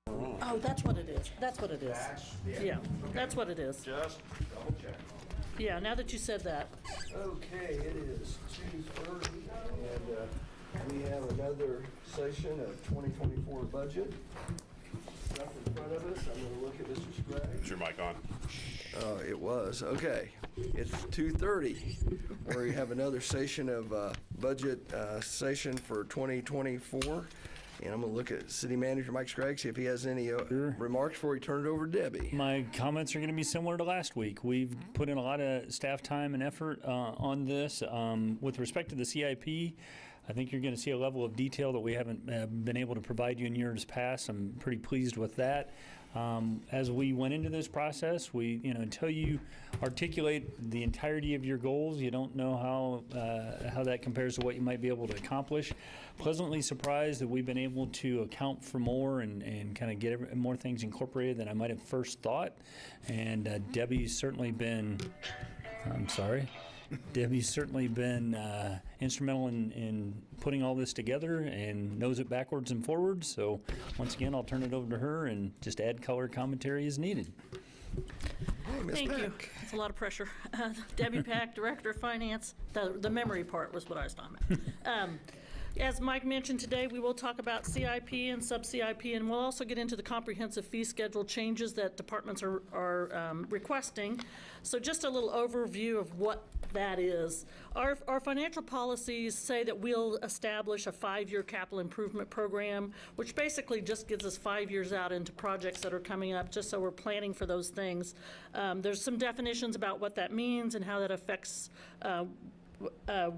Oh, that's what it is. That's what it is. Yeah, that's what it is. Just double check. Yeah, now that you said that. Okay, it is 2:30, and we have another session of 2024 budget. Stuff in front of us. I'm going to look at Mr. Sprague. Is your mic on? It was. Okay. It's 2:30, where we have another session of budget session for 2024. And I'm going to look at City Manager Mike Scraggs, see if he has any remarks before we turn it over to Debbie. My comments are going to be similar to last week. We've put in a lot of staff time and effort on this. With respect to the CIP, I think you're going to see a level of detail that we haven't been able to provide you in years past. I'm pretty pleased with that. As we went into this process, until you articulate the entirety of your goals, you don't know how that compares to what you might be able to accomplish. Pleasantly surprised that we've been able to account for more and kind of get more things incorporated than I might have first thought. And Debbie's certainly been, Debbie's certainly been instrumental in putting all this together and knows it backwards and forwards. So once again, I'll turn it over to her and just add color commentary as needed. Thank you. It's a lot of pressure. Debbie Pack, Director of Finance. The memory part was what I was talking about. As Mike mentioned today, we will talk about CIP and sub-CIP, and we'll also get into the comprehensive fee schedule changes that departments are requesting. So just a little overview of what that is. Our financial policies say that we'll establish a 5-year capital improvement program, which basically just gives us 5 years out into projects that are coming up, just so we're planning for those things. There's some definitions about what that means and how that affects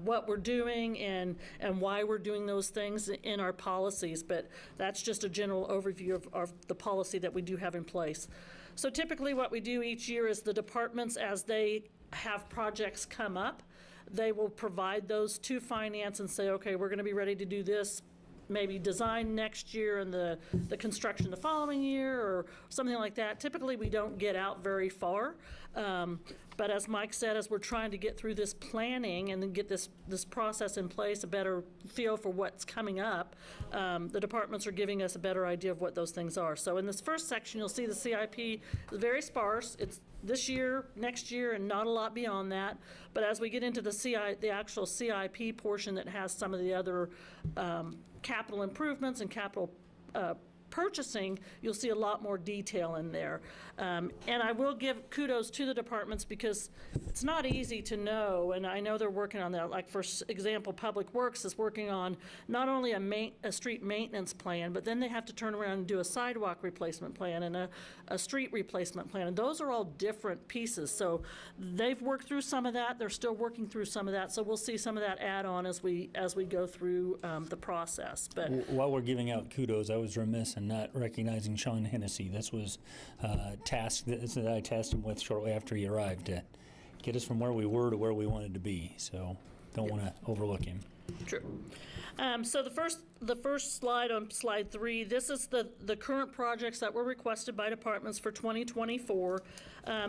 what we're doing and why we're doing those things in our policies, but that's just a general overview of the policy that we do have in place. So typically what we do each year is the departments, as they have projects come up, they will provide those to finance and say, okay, we're going to be ready to do this, maybe design next year and the construction the following year or something like that. Typically, we don't get out very far. But as Mike said, as we're trying to get through this planning and then get this process in place, a better feel for what's coming up, the departments are giving us a better idea of what those things are. So in this first section, you'll see the CIP is very sparse. It's this year, next year, and not a lot beyond that. But as we get into the actual CIP portion that has some of the other capital improvements and capital purchasing, you'll see a lot more detail in there. And I will give kudos to the departments because it's not easy to know, and I know they're working on that. Like, for example, Public Works is working on not only a street maintenance plan, but then they have to turn around and do a sidewalk replacement plan and a street replacement plan. And those are all different pieces. So they've worked through some of that. They're still working through some of that. So we'll see some of that add on as we go through the process. But while we're giving out kudos, I was remiss in not recognizing Sean Hennessy. This was a task that I tasked him with shortly after he arrived to get us from where we were to where we wanted to be. So don't want to overlook him. True. So the first slide on slide 3, this is the current projects that were requested by departments for 2024.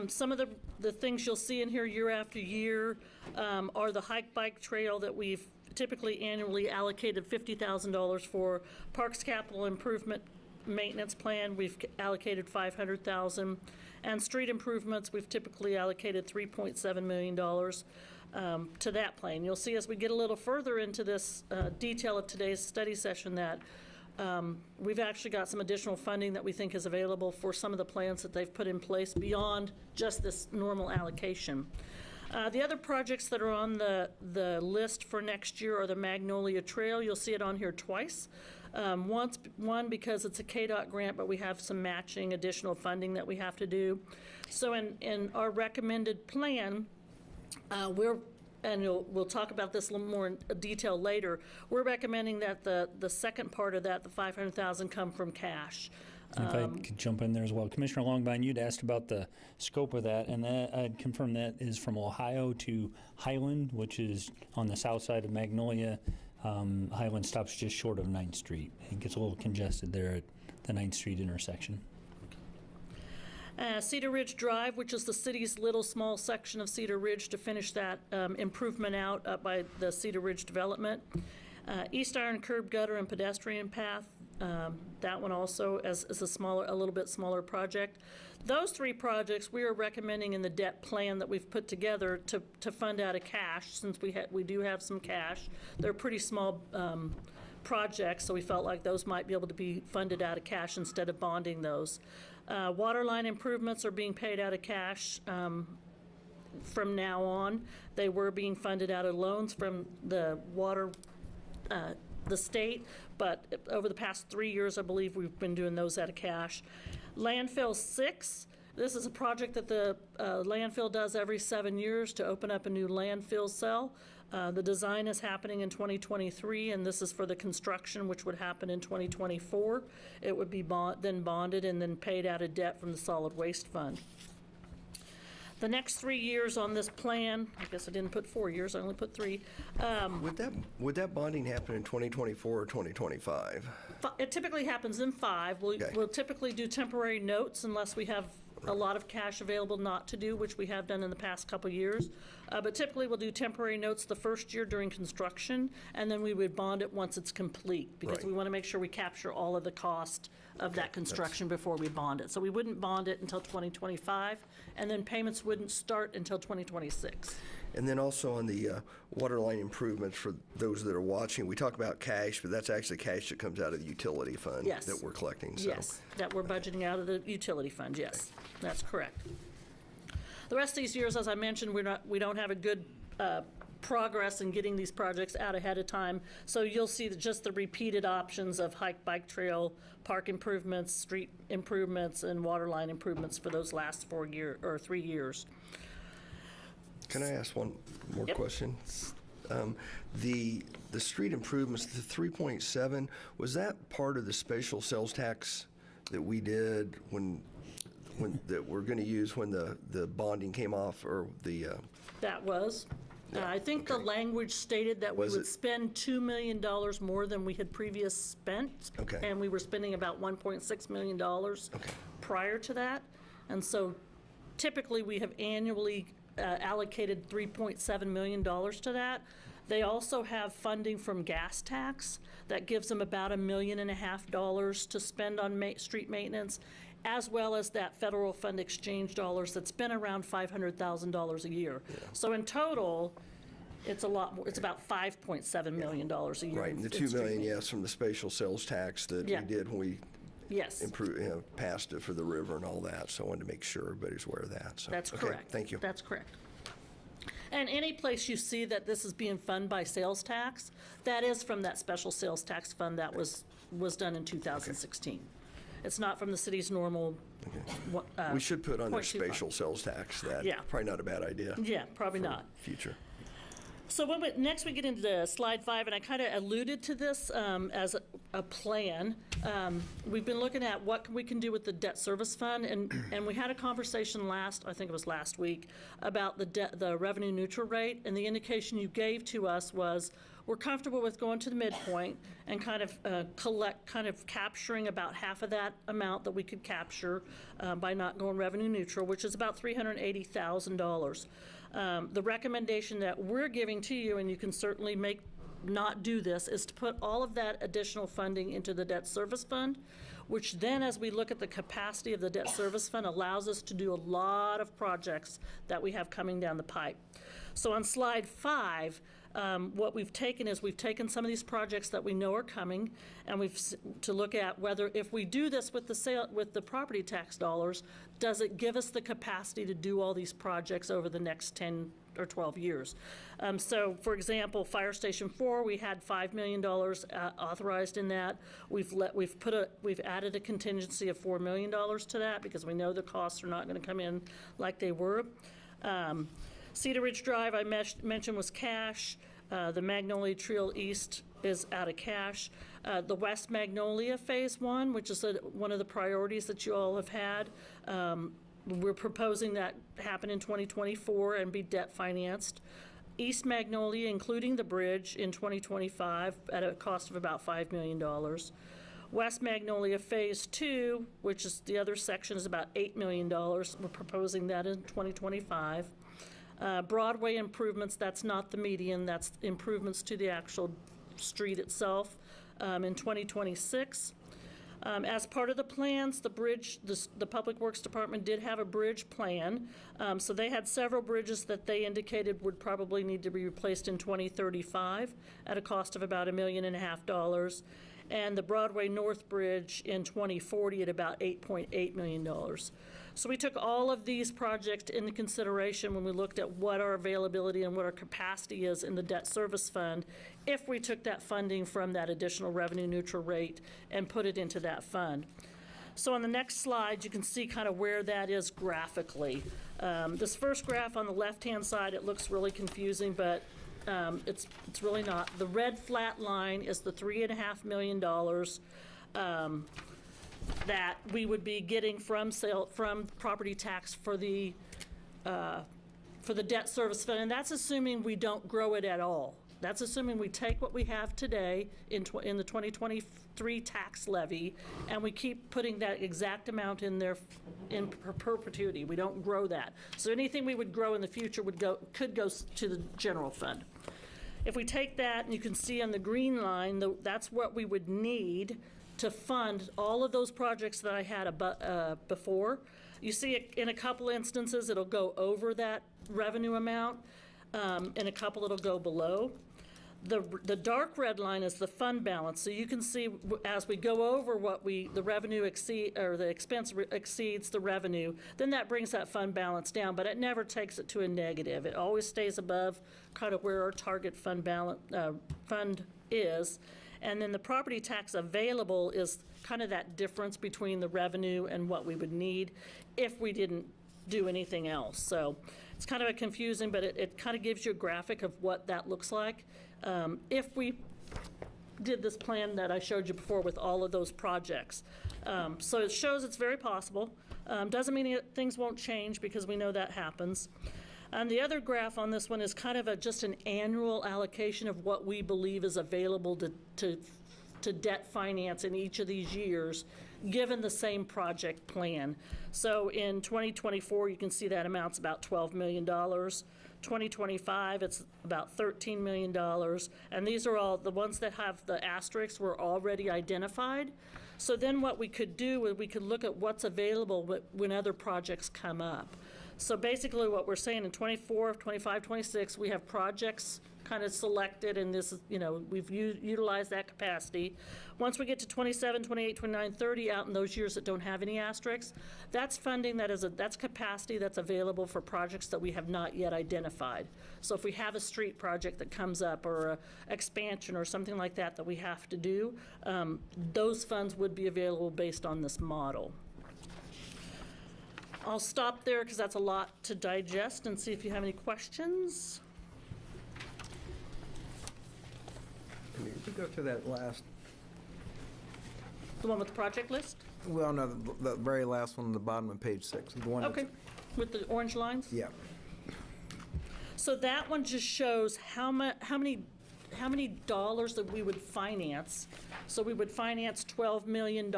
Some of the things you'll see in here year after year are the hike bike trail that we've typically annually allocated $50,000 for. Parks capital improvement maintenance plan, we've allocated $500,000, and street improvements, we've typically allocated $3.7 million to that plan. You'll see as we get a little further into this detail of today's study session that we've actually got some additional funding that we think is available for some of the plans that they've put in place beyond just this normal allocation. The other projects that are on the list for next year are the Magnolia Trail. You'll see it on here twice. One because it's a KDOT grant, but we have some matching additional funding that we have to do. So in our recommended plan, we'll talk about this a little more in detail later. We're recommending that the second part of that, the $500,000, come from cash. If I could jump in there as well. Commissioner Longbine, you'd asked about the scope of that, and I'd confirm that is from Ohio to Highland, which is on the south side of Magnolia. Highland stops just short of 9th Street. It gets a little congested there at the 9th Street intersection. Cedar Ridge Drive, which is the city's small section of Cedar Ridge to finish that improvement out up by the Cedar Ridge development. East Iron curb gutter and pedestrian path. That one also is a little bit smaller project. Those 3 projects we are recommending in the debt plan that we've put together to fund out of cash, since we do have some cash. They're pretty small projects, so we felt like those might be able to be funded out of cash instead of bonding those. Water line improvements are being paid out of cash from now on. They were being funded out of loans from the state, but over the past 3 years, I believe we've been doing those out of cash. Landfill 6, this is a project that the landfill does every 7 years to open up a new landfill cell. The design is happening in 2023, and this is for the construction, which would happen in 2024. It would be then bonded and then paid out of debt from the solid waste fund. The next 3 years on this plan, I guess I didn't put 4 years, I only put 3. Would that bonding happen in 2024 or 2025? It typically happens in 5. We'll typically do temporary notes unless we have a lot of cash available not to do, which we have done in the past couple years. But typically we'll do temporary notes the first year during construction, and then we would bond it once it's complete, because we want to make sure we capture all of the cost of that construction before we bond it. So we wouldn't bond it until 2025, and then payments wouldn't start until 2026. And then also on the water line improvements, for those that are watching, we talk about cash, but that's actually cash that comes out of the utility fund Yes. that we're collecting. So. Yes, that we're budgeting out of the utility fund, yes, that's correct. The rest of these years, as I mentioned, we don't have a good progress in getting these projects out ahead of time, so you'll see just the repeated options of hike, bike trail, park improvements, street improvements, and water line improvements for those last 3 years. Can I ask one more question? The street improvements, the 3.7, was that part of the special sales tax that we did that we're going to use when the bonding came off, or the? That was. I think the language stated that we would spend $2 million more than we had previously spent. Okay. And we were spending about $1.6 million prior to that. And so typically we have annually allocated $3.7 million to that. They also have funding from gas tax that gives them about $1.5 million to spend on street maintenance, as well as that federal fund exchange dollars that's been around $500,000 a year. Yeah. So in total, it's a lot more. It's about $5.7 million a year. Right, and the $2 million, yes, from the special sales tax that we did when we passed it for the river and all that. So I wanted to make sure everybody's aware of that. So that's correct. Thank you. That's correct. And any place you see that this is being funded by sales tax, that is from that special sales tax fund that was done in 2016. It's not from the city's normal. We should put on their spatial sales tax. That probably not a bad idea. Yeah, probably not. Future. So next we get into slide 5, and I kind of alluded to this as a plan. We've been looking at what we can do with the debt service fund, and we had a conversation I think it was last week, about the revenue neutral rate, and the indication you gave to us was we're comfortable with going to the midpoint and kind of capturing about half of that amount that we could capture by not going revenue neutral, which is about $380,000. The recommendation that we're giving to you, and you can certainly not do this, is to put all of that additional funding into the debt service fund, which then, as we look at the capacity of the debt service fund, allows us to do a lot of projects that we have coming down the pipe. So on slide 5, what we've taken is we've taken some of these projects that we know are coming, and to look at whether, if we do this with the property tax dollars, does it give us the capacity to do all these projects over the next 10 or 12 years? So, for example, Fire Station 4, we had $5 million authorized in that. We've added a contingency of $4 million to that because we know the costs are not going to come in like they were. Cedar Ridge Drive, I mentioned, was cash. The Magnolia Trail East is out of cash. The West Magnolia Phase 1, which is one of the priorities that you all have had, we're proposing that happen in 2024 and be debt financed. East Magnolia, including the bridge, in 2025 at a cost of about $5 million. West Magnolia Phase 2, which is the other section, is about $8 million. We're proposing that in 2025. Broadway improvements, that's not the median, that's improvements to the actual street itself, in 2026. As part of the plans, the bridge, the Public Works Department did have a bridge plan. So they had several bridges that they indicated would probably need to be replaced in 2035 at a cost of about $1.5 million. And the Broadway North Bridge in 2040 at about $8.8 million. So we took all of these projects into consideration when we looked at what our availability and what our capacity is in the debt service fund if we took that funding from that additional revenue neutral rate and put it into that fund. So on the next slide, you can see kind of where that is graphically. This first graph on the left-hand side, it looks really confusing, but it's really not. The red flat line is the $3.5 million that we would be getting from property tax for the debt service fund, and that's assuming we don't grow it at all. That's assuming we take what we have today in the 2023 tax levy, and we keep putting that exact amount in there in perpetuity. We don't grow that. So anything we would grow in the future could go to the general fund. If we take that, and you can see on the green line, that's what we would need to fund all of those projects that I had before. You see in a couple instances, it'll go over that revenue amount. In a couple, it'll go below. The dark red line is the fund balance. So you can see as we go over the revenue the expense exceeds the revenue, then that brings that fund balance down, but it never takes it to a negative. It always stays above kind of where our target fund is. And then the property tax available is kind of that difference between the revenue and what we would need if we didn't do anything else. So it's kind of confusing, but it kind of gives you a graphic of what that looks like if we did this plan that I showed you before with all of those projects. So it shows it's very possible. Doesn't mean things won't change, because we know that happens. And the other graph on this one is kind of just an annual allocation of what we believe is available to debt finance in each of these years, given the same project plan. So in 2024, you can see that amount's about $12 million. 2025, it's about $13 million. And these are all, the ones that have the asterisks were already identified. So then what we could do is we could look at what's available when other projects come up. So basically what we're saying in 24, 25, 26, we have projects kind of selected, and this is, we've utilized that capacity. Once we get to 27, 28, 29, 30, out in those years that don't have any asterisks, that's funding that's capacity that's available for projects that we have not yet identified. So if we have a street project that comes up, or a expansion or something like that we have to do, those funds would be available based on this model. I'll stop there because that's a lot to digest, and see if you have any questions. Can you go to that last, The one with the project list? well, no, the very last one on the bottom of page 6. The one Okay, that's- with the orange lines? Yeah. So that one just shows how many dollars that we would finance. So we would finance $12 million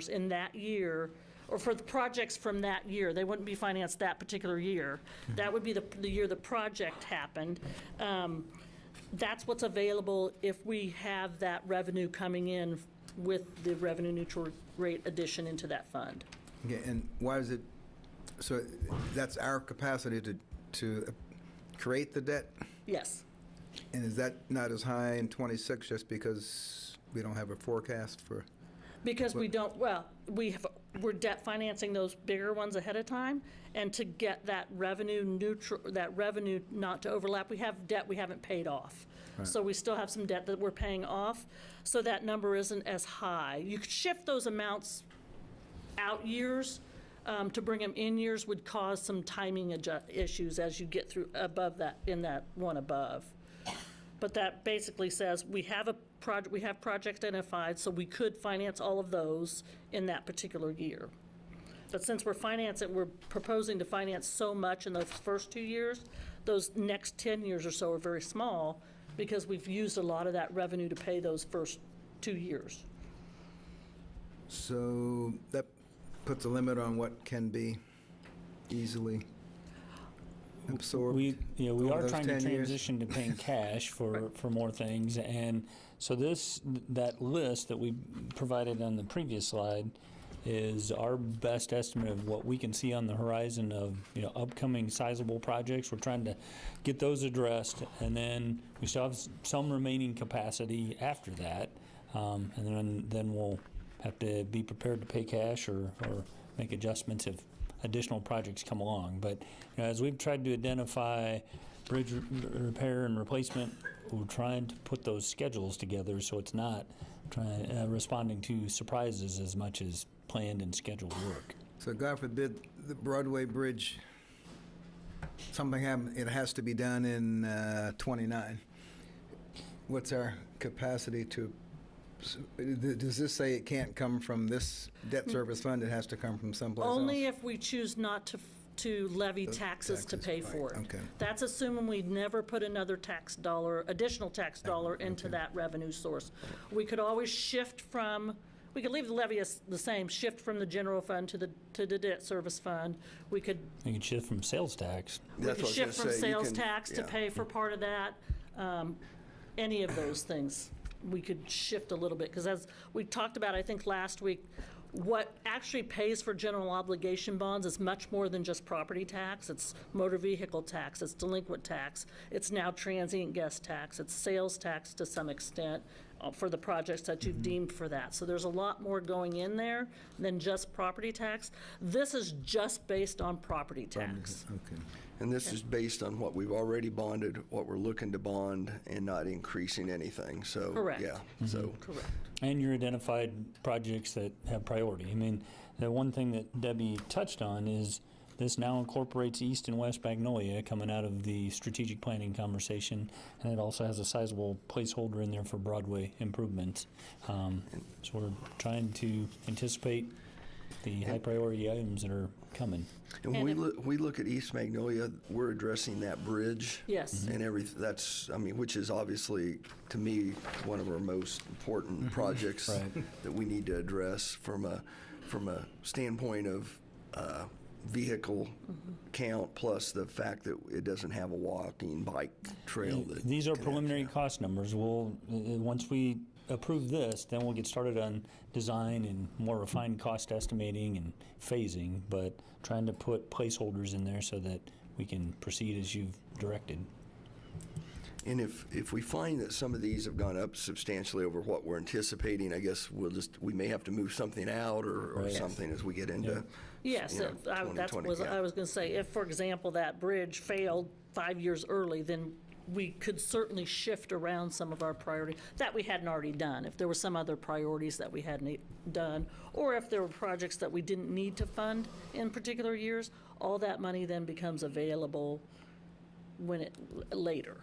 in that year, or for the projects from that year. They wouldn't be financed that particular year. That would be the year the project happened. That's what's available if we have that revenue coming in with the revenue neutral rate addition into that fund. Okay, and why is it, so that's our capacity to create the debt? Yes. And is that not as high in 26 just because we don't have a forecast for? Because we don't, well, we're debt financing those bigger ones ahead of time, and to get that revenue neutral, that revenue not to overlap, we have debt we haven't paid off. Right. So we still have some debt that we're paying off, so that number isn't as high. You could shift those amounts out years. To bring them in years would cause some timing issues as you get through above that, in that one above. But that basically says we have projects identified, so we could finance all of those in that particular year. But since we're proposing to finance so much in those first 2 years, those next 10 years or so are very small, because we've used a lot of that revenue to pay those first 2 years. So that puts a limit on what can be easily. absorbed? We over are those trying to 10 years? transition to paying cash for more things, and so that list that we provided on the previous slide is our best estimate of what we can see on the horizon of upcoming sizable projects. We're trying to get those addressed, and then we still have some remaining capacity after that, and then we'll have to be prepared to pay cash or make adjustments if additional projects come along. But as we've tried to identify bridge repair and replacement, we're trying to put those schedules together so it's not responding to surprises as much as planned and scheduled work. So God forbid the Broadway Bridge, something happened, it has to be done in 29. What's our capacity to, does this say it can't come from this debt service fund, it has to come from someplace else? Only if we choose not to levy taxes to pay for it. Okay. That's assuming we never put another additional tax dollar into that revenue source. We could always we could leave the levy as the same, shift from the general fund to the debt service fund. We could You can shift from sales tax. That's what I was shift gonna from say. You sales can- tax to yeah. pay for part of that. Any of those things, we could shift a little bit, because as we talked about, I think last week, what actually pays for general obligation bonds is much more than just property tax. It's motor vehicle tax, it's delinquent tax, it's now transient guest tax, it's sales tax to some extent for the projects that you've deemed for that. So there's a lot more going in there than just property tax. This is just based on property tax. Okay. And this is based on what we've already bonded, what we're looking to bond, and not increasing anything, so. Correct. Yeah, so. Correct. And your identified projects that have priority. I mean, the one thing that Debbie touched on is this now incorporates East and West Magnolia coming out of the strategic planning conversation, and it also has a sizable placeholder in there for Broadway improvements. So we're trying to anticipate the high priority items that are coming. And when we look at East Magnolia, we're addressing that bridge. Yes. And that's, which is obviously, to me, one of our most important projects Right. that we need to address from a standpoint of vehicle count, plus the fact that it doesn't have a walking bike trail. These are preliminary cost numbers. Once we approve this, then we'll get started on design and more refined cost estimating and phasing, but trying to put placeholders in there so that we can proceed as you've directed. And if we find that some of these have gone up substantially over what we're anticipating, I guess we may have to move something out or Right. something as we get into. Yes, I was 2020, going to say, if, for example, that bridge failed 5 years early, then we could certainly shift around some of our priority that we hadn't already done. If there were some other priorities that we hadn't done, or if there were projects that we didn't need to fund in particular years, all that money then becomes available later.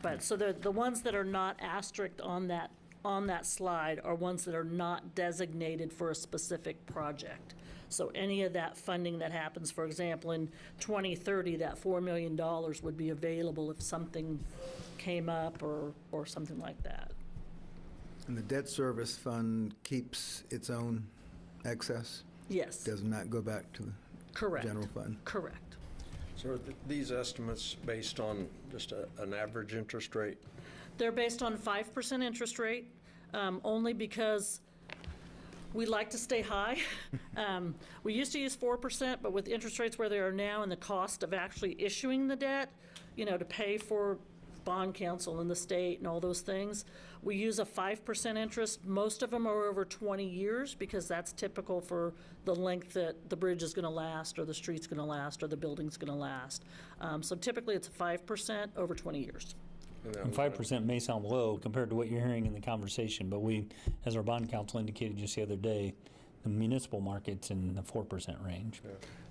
But so the ones that are not asterisked on that slide are ones that are not designated for a specific project. So any of that funding that happens, for example, in 2030, that $4 million would be available if something came up or something like that. And the debt service fund keeps its own excess? Yes, Does not go back to the correct. general fund? Correct. So are these estimates based on just an average interest rate? They're based on 5% interest rate, only because we like to stay high. We used to use 4%, but with interest rates where they are now and the cost of actually issuing the debt, to pay for bond counsel in the state and all those things, we use a 5% interest. Most of them are over 20 years because that's typical for the length that the bridge is going to last or the street's going to last or the building's going to last. So typically it's 5% over 20 years. And 5% may sound low compared to what you're hearing in the conversation, but we, as our bond counsel indicated just the other day, the municipal market's in the 4% range.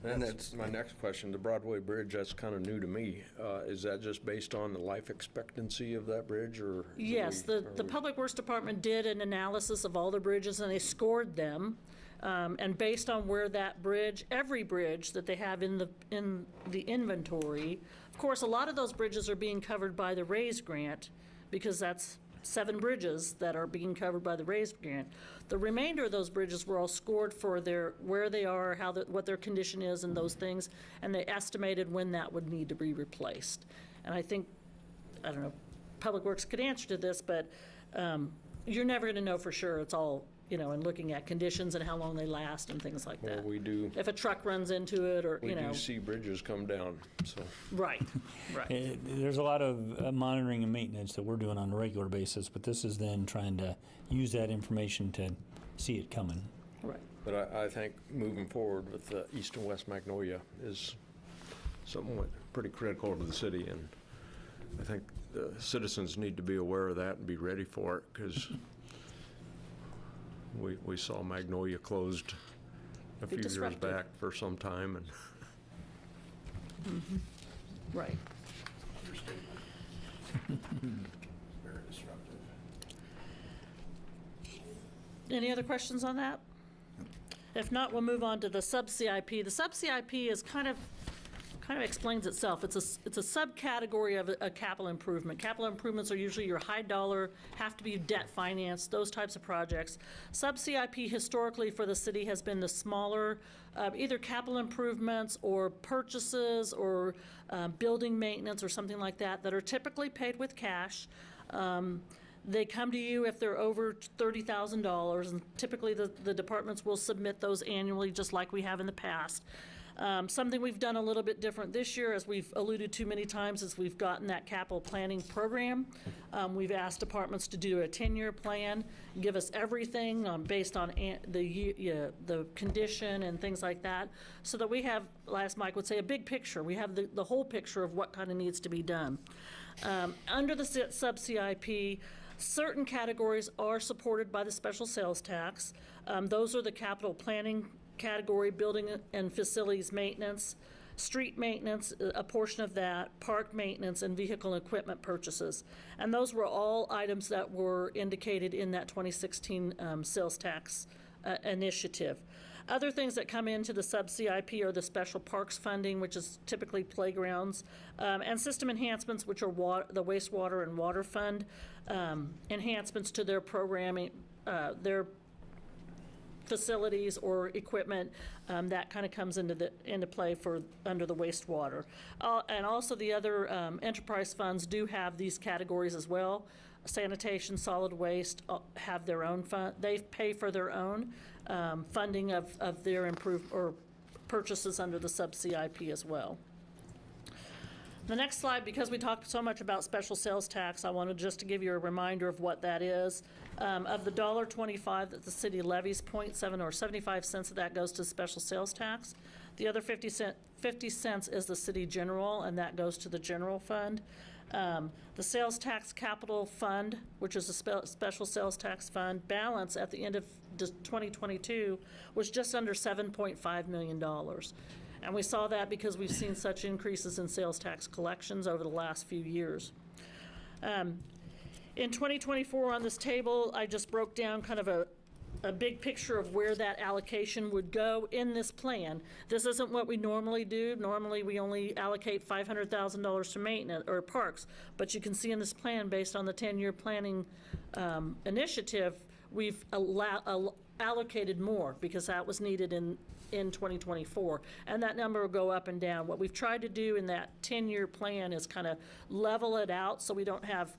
And that's my next question. The Broadway Bridge, that's kind of new to me. Is that just based on the life expectancy of that bridge, or? Yes, the Public Works Department did an analysis of all the bridges and they scored them. And based on where that bridge, every bridge that they have in the inventory, of course, a lot of those bridges are being covered by the RAISE grant because that's 7 bridges that are being covered by the raised grant. The remainder of those bridges were all scored for where they are, what their condition is and those things, and they estimated when that would need to be replaced. And I think, I don't know, Public Works could answer to this, but you're never going to know for sure. It's all, in looking at conditions and how long they last and things like Well, that. we do, If a truck runs into it or, we do see bridges come down, so. Right, right. There's a lot of monitoring and maintenance that we're doing on a regular basis, but this is then trying to use that information to see it coming. Right. But I think moving forward with the East and West Magnolia is something pretty critical to the city, and I think the citizens need to be aware of that and be ready for it, because we saw Magnolia closed a few years disruptive. back for some time, and Right. Very disruptive. Any other questions on that? If not, we'll move on to the sub-CIP. The sub-CIP is kind of explains itself. It's a subcategory of a capital improvement. Capital improvements are usually your high dollar, have to be debt financed, those types of projects. Sub-CIP historically for the city has been the smaller, either capital improvements or purchases or building maintenance or something like that are typically paid with cash. They come to you if they're over $30,000, and typically the departments will submit those annually, just like we have in the past. Something we've done a little bit different this year, as we've alluded to many times, is we've gotten that capital planning program. We've asked departments to do a 10-year plan, give us everything based on the condition and things like that, so that we have, as Mike would say, a big picture. We have the whole picture of what kind of needs to be done. Under the sub-CIP, certain categories are supported by the special sales tax. Those are the capital planning category, building and facilities maintenance, street maintenance, a portion of that, park maintenance, and vehicle and equipment purchases. And those were all items that were indicated in that 2016 sales tax initiative. Other things that come into the sub-CIP are the special parks funding, which is typically playgrounds, and system enhancements, which are the wastewater and water fund, enhancements to their programming, their facilities or equipment, that kind of comes into play for under the wastewater. And also the other enterprise funds do have these categories as well. Sanitation, solid waste have their own fund. They pay for their own funding of their improved or purchases under the sub-CIP as well. The next slide, because we talked so much about special sales tax, I wanted just to give you a reminder of what that is. Of the $1.25 that the city levies, 0.7 or 75 cents of that goes to special sales tax. The other 50 cents is the city general, and that goes to the general fund. The sales tax capital fund, which is a special sales tax fund, balance at the end of 2022 was just under $7.5 million. And we saw that because we've seen such increases in sales tax collections over the last few years. In 2024 on this table, I just broke down kind of a big picture of where that allocation would go in this plan. This isn't what we normally do. Normally, we only allocate $500,000 to maintenance or parks. But you can see in this plan, based on the 10-year planning initiative, we've allocated more because that was needed in 2024. And that number will go up and down. What we've tried to do in that 10-year plan is kind of level it out so we don't have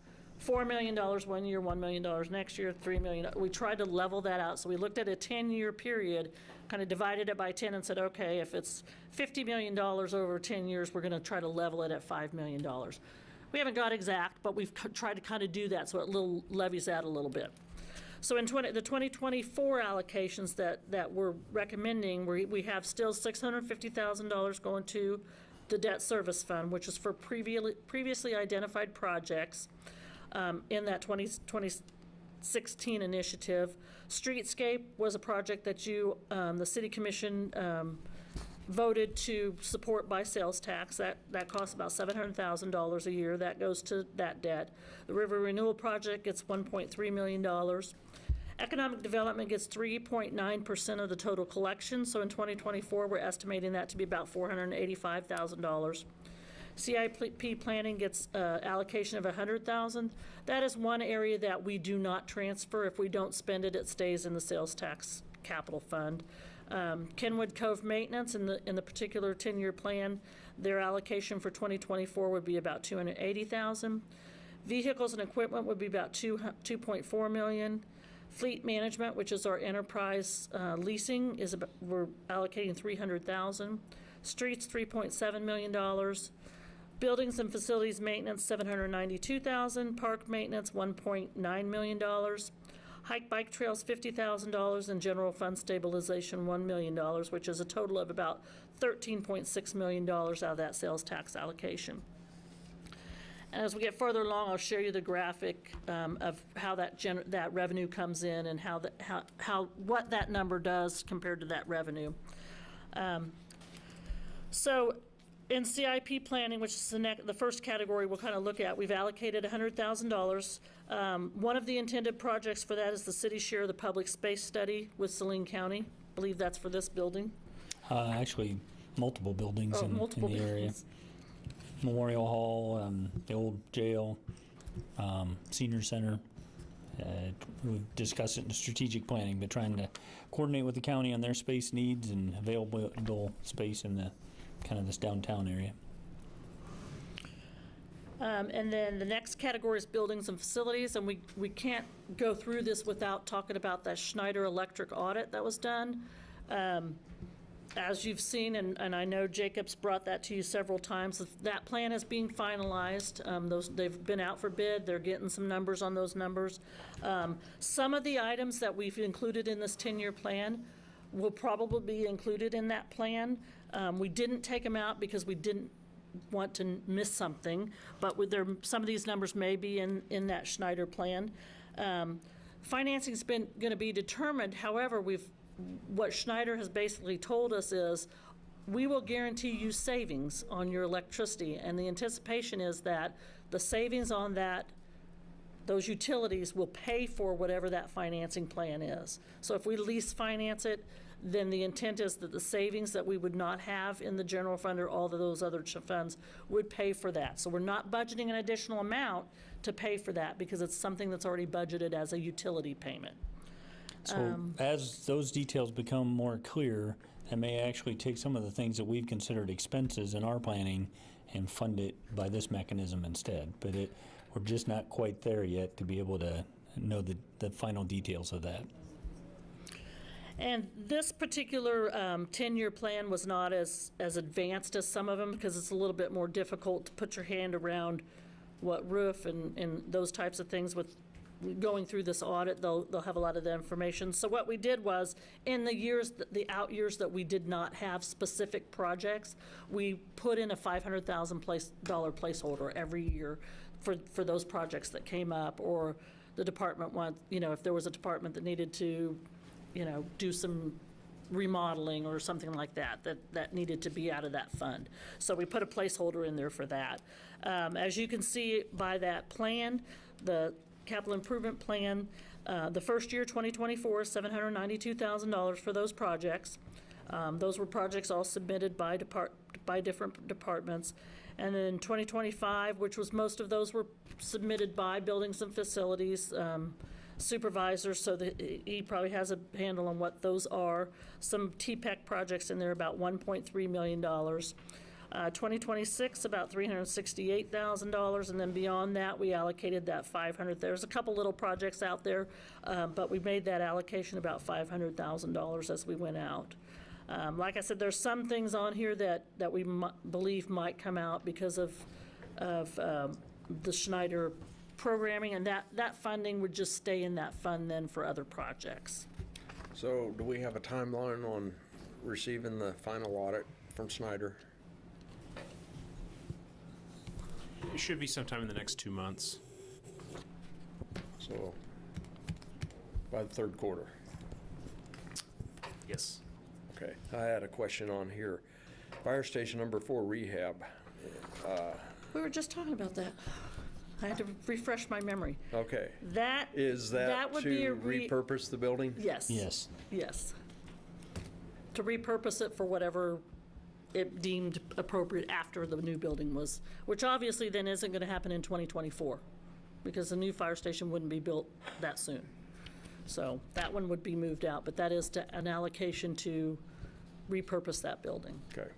$4 million one year, $1 million next year, $3 million. We tried to level that out. So we looked at a 10-year period, kind of divided it by 10 and said, okay, if it's $50 million over 10 years, we're going to try to level it at $5 million. We haven't got exact, but we've tried to kind of do that so it levies out a little bit. So in the 2024 allocations that we're recommending, we have still $650,000 going to the debt service fund, which is for previously identified projects in that 2016 initiative. Streetscape was a project that the City Commission voted to support by sales tax. That costs about $700,000 a year. That goes to that debt. The River Renewal Project gets $1.3 million. Economic Development gets 3.9% of the total collection. So in 2024, we're estimating that to be about $485,000. CIP planning gets allocation of $100,000. That is one area that we do not transfer. If we don't spend it, it stays in the sales tax capital fund. Kenwood Cove maintenance in the particular 10-year plan, their allocation for 2024 would be about $280,000. Vehicles and equipment would be about $2.4 million. Fleet management, which is our enterprise leasing, we're allocating $300,000. Streets, $3.7 million. Buildings and facilities maintenance, $792,000. Park maintenance, $1.9 million. Hike bike trails, $50,000, and general fund stabilization, $1 million, which is a total of about $13.6 million out of that sales tax allocation. And as we get further along, I'll show you the graphic of how that revenue comes in and what that number does compared to that revenue. So in CIP planning, which is the first category we'll kind of look at, we've allocated $100,000. One of the intended projects for that is the city share of the public space study with Salina County. I believe that's for this building. Actually, multiple buildings in multiple the area. buildings. Memorial Hall, the old jail, senior center. We've discussed it in strategic planning, but trying to coordinate with the county on their space needs and available space in the kind of this downtown area. And then the next category is buildings and facilities, and we can't go through this without talking about that Schneider Electric audit that was done. As you've seen, and I know Jacob's brought that to you several times, that plan is being finalized. They've been out for bid. They're getting some numbers on those numbers. Some of the items that we've included in this 10-year plan will probably be included in that plan. We didn't take them out because we didn't want to miss something, but some of these numbers may be in that Schneider plan. Financing's been going to be determined. However, what Schneider has basically told us is we will guarantee you savings on your electricity, and the anticipation is that the savings on those utilities will pay for whatever that financing plan is. So if we lease finance it, then the intent is that the savings that we would not have in the general fund or all of those other funds would pay for that. So we're not budgeting an additional amount to pay for that because it's something that's already budgeted as a utility payment. So as those details become more clear, that may actually take some of the things that we've considered expenses in our planning and fund it by this mechanism instead. But we're just not quite there yet to be able to know the final details of that. And this particular 10-year plan was not as advanced as some of them because it's a little bit more difficult to put your hand around what roof and those types of things with going through this audit. They'll have a lot of the information. So what we did was in the out years that we did not have specific projects, we put in a $500,000 placeholder every year for those projects that came up, or the department if there was a department that needed to do some remodeling or something like that needed to be out of that fund. So we put a placeholder in there for that. As you can see by that plan, the capital improvement plan, the first year, 2024, is $792,000 for those projects. Those were projects all submitted by different departments. And then 2025, which was most of those were submitted by buildings and facilities supervisors, so that he probably has a handle on what those are. Some TPEC projects in there, about $1.3 million. 2026, about $368,000, and then beyond that, we allocated that $500,000. There's a couple little projects out there, but we made that allocation about $500,000 as we went out. Like I said, there's some things on here that we believe might come out because of the Schneider programming, and that funding would just stay in that fund then for other projects. So do we have a timeline on receiving the final audit from Schneider? It should be sometime in the next 2 months. So by the third quarter. Yes. Okay. I had a question on here. Fire station number 4 rehab. We were just talking about that. I had to refresh my memory. Okay. Is that would to be repurpose the building? Yes. Yes. Yes. To repurpose it for whatever it deemed appropriate after the new building was, which obviously then isn't going to happen in 2024, because the new fire station wouldn't be built that soon. So that one would be moved out, but that is an allocation to repurpose that building. Okay.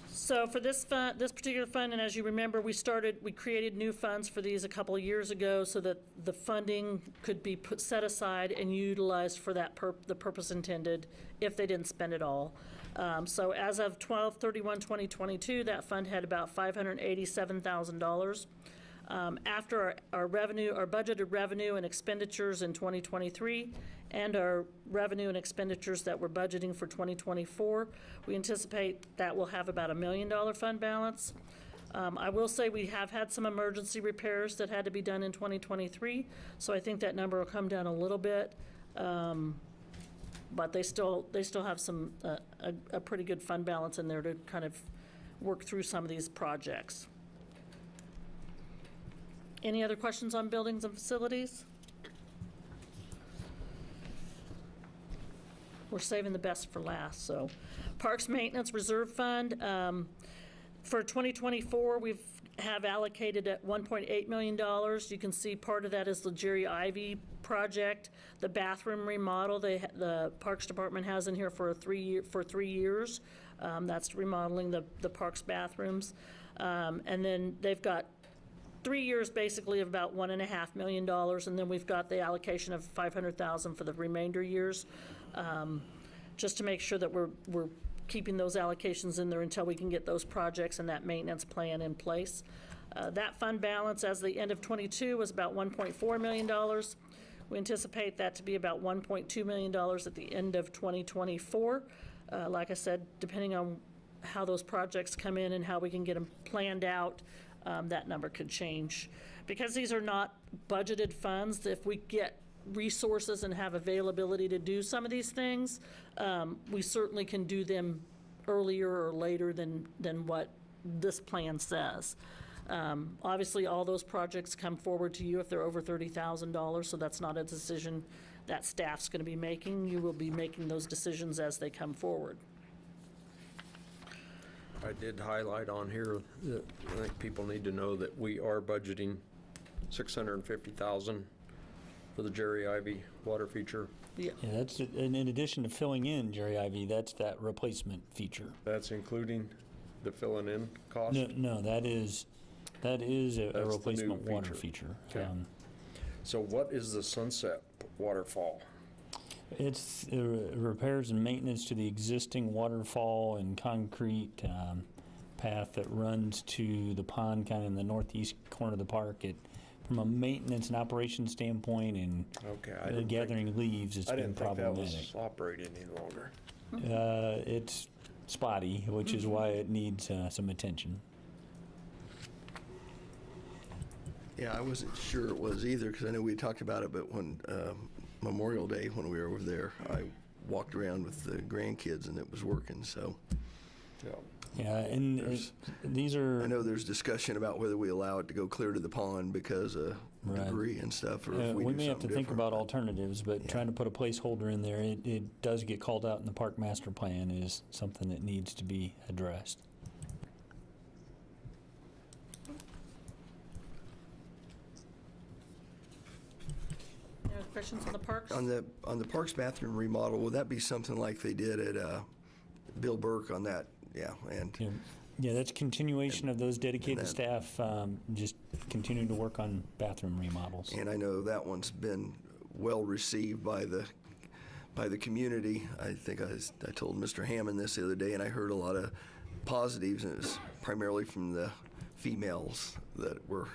So for this fund, this particular fund, and as you remember, we created new funds for these a couple of years ago so that the funding could be set aside and utilized for that the purpose intended if they didn't spend it all. So as of 12/31/2022, that fund had about $587,000. After our budgeted revenue and expenditures in 2023 and our revenue and expenditures that we're budgeting for 2024, we anticipate that we'll have about $1 million fund balance. I will say we have had some emergency repairs that had to be done in 2023, so I think that number will come down a little bit. But they still have some a pretty good fund balance in there to kind of work through some of these projects. Any other questions on buildings and facilities? We're saving the best for last, so. Parks Maintenance Reserve Fund, for 2024, have allocated at $1.8 million. You can see part of that is the Jerry Ivy project, the bathroom remodel the Parks Department has in here for 3 years. That's remodeling the parks bathrooms. And then they've got 3 years basically of about $1.5 million, and then we've got the allocation of $500,000 for the remainder years, just to make sure that we're keeping those allocations in there until we can get those projects and that maintenance plan in place. That fund balance as the end of '22 was about $1.4 million. We anticipate that to be about $1.2 million at the end of 2024. Like I said, depending on how those projects come in and how we can get them planned out, that number could change. Because these are not budgeted funds, if we get resources and have availability to do some of these things, we certainly can do them earlier or later than what this plan says. Obviously, all those projects come forward to you if they're over $30,000, so that's not a decision that staff's going to be making. You will be making those decisions as they come forward. I did highlight on here that I think people need to know that we are budgeting $650,000 for the Jerry Ivy water feature. Yeah. Yeah, that's, and in addition to filling in Jerry Ivy, that's that replacement feature. That's including the filling in cost? No, that is a the new replacement water feature. feature. Okay. So what is the Sunset waterfall? It's repairs and maintenance to the existing waterfall and concrete path that runs to the pond kind of in the northeast corner of the park. From a maintenance and operation standpoint and Okay, gathering leaves, it's I been didn't think that problematic. was operating any longer. It's spotty, which is why it needs some attention. Yeah, I wasn't sure it was either, because I know we talked about it, but when Memorial Day, when we were over there, I walked around with the grandkids and it was working, so. Yeah. Yeah, and these are. I know there's discussion about whether we allow it to go clear to the pond because of Right. debris and stuff, or if we we do may have to something think different. about alternatives, but trying to put a placeholder in there, it does get called out in the park master plan is something that needs to be addressed. Any other questions on the parks? On the parks bathroom remodel, will that be something like they did at Bill Burke on that? Yeah, and Yeah, that's continuation of those dedicated then- staff, just continuing to work on bathroom remodels. I know that one's been well received by the community. I think I told Mr. Hammond this the other day, and I heard a lot of positives, and it was primarily from the females that were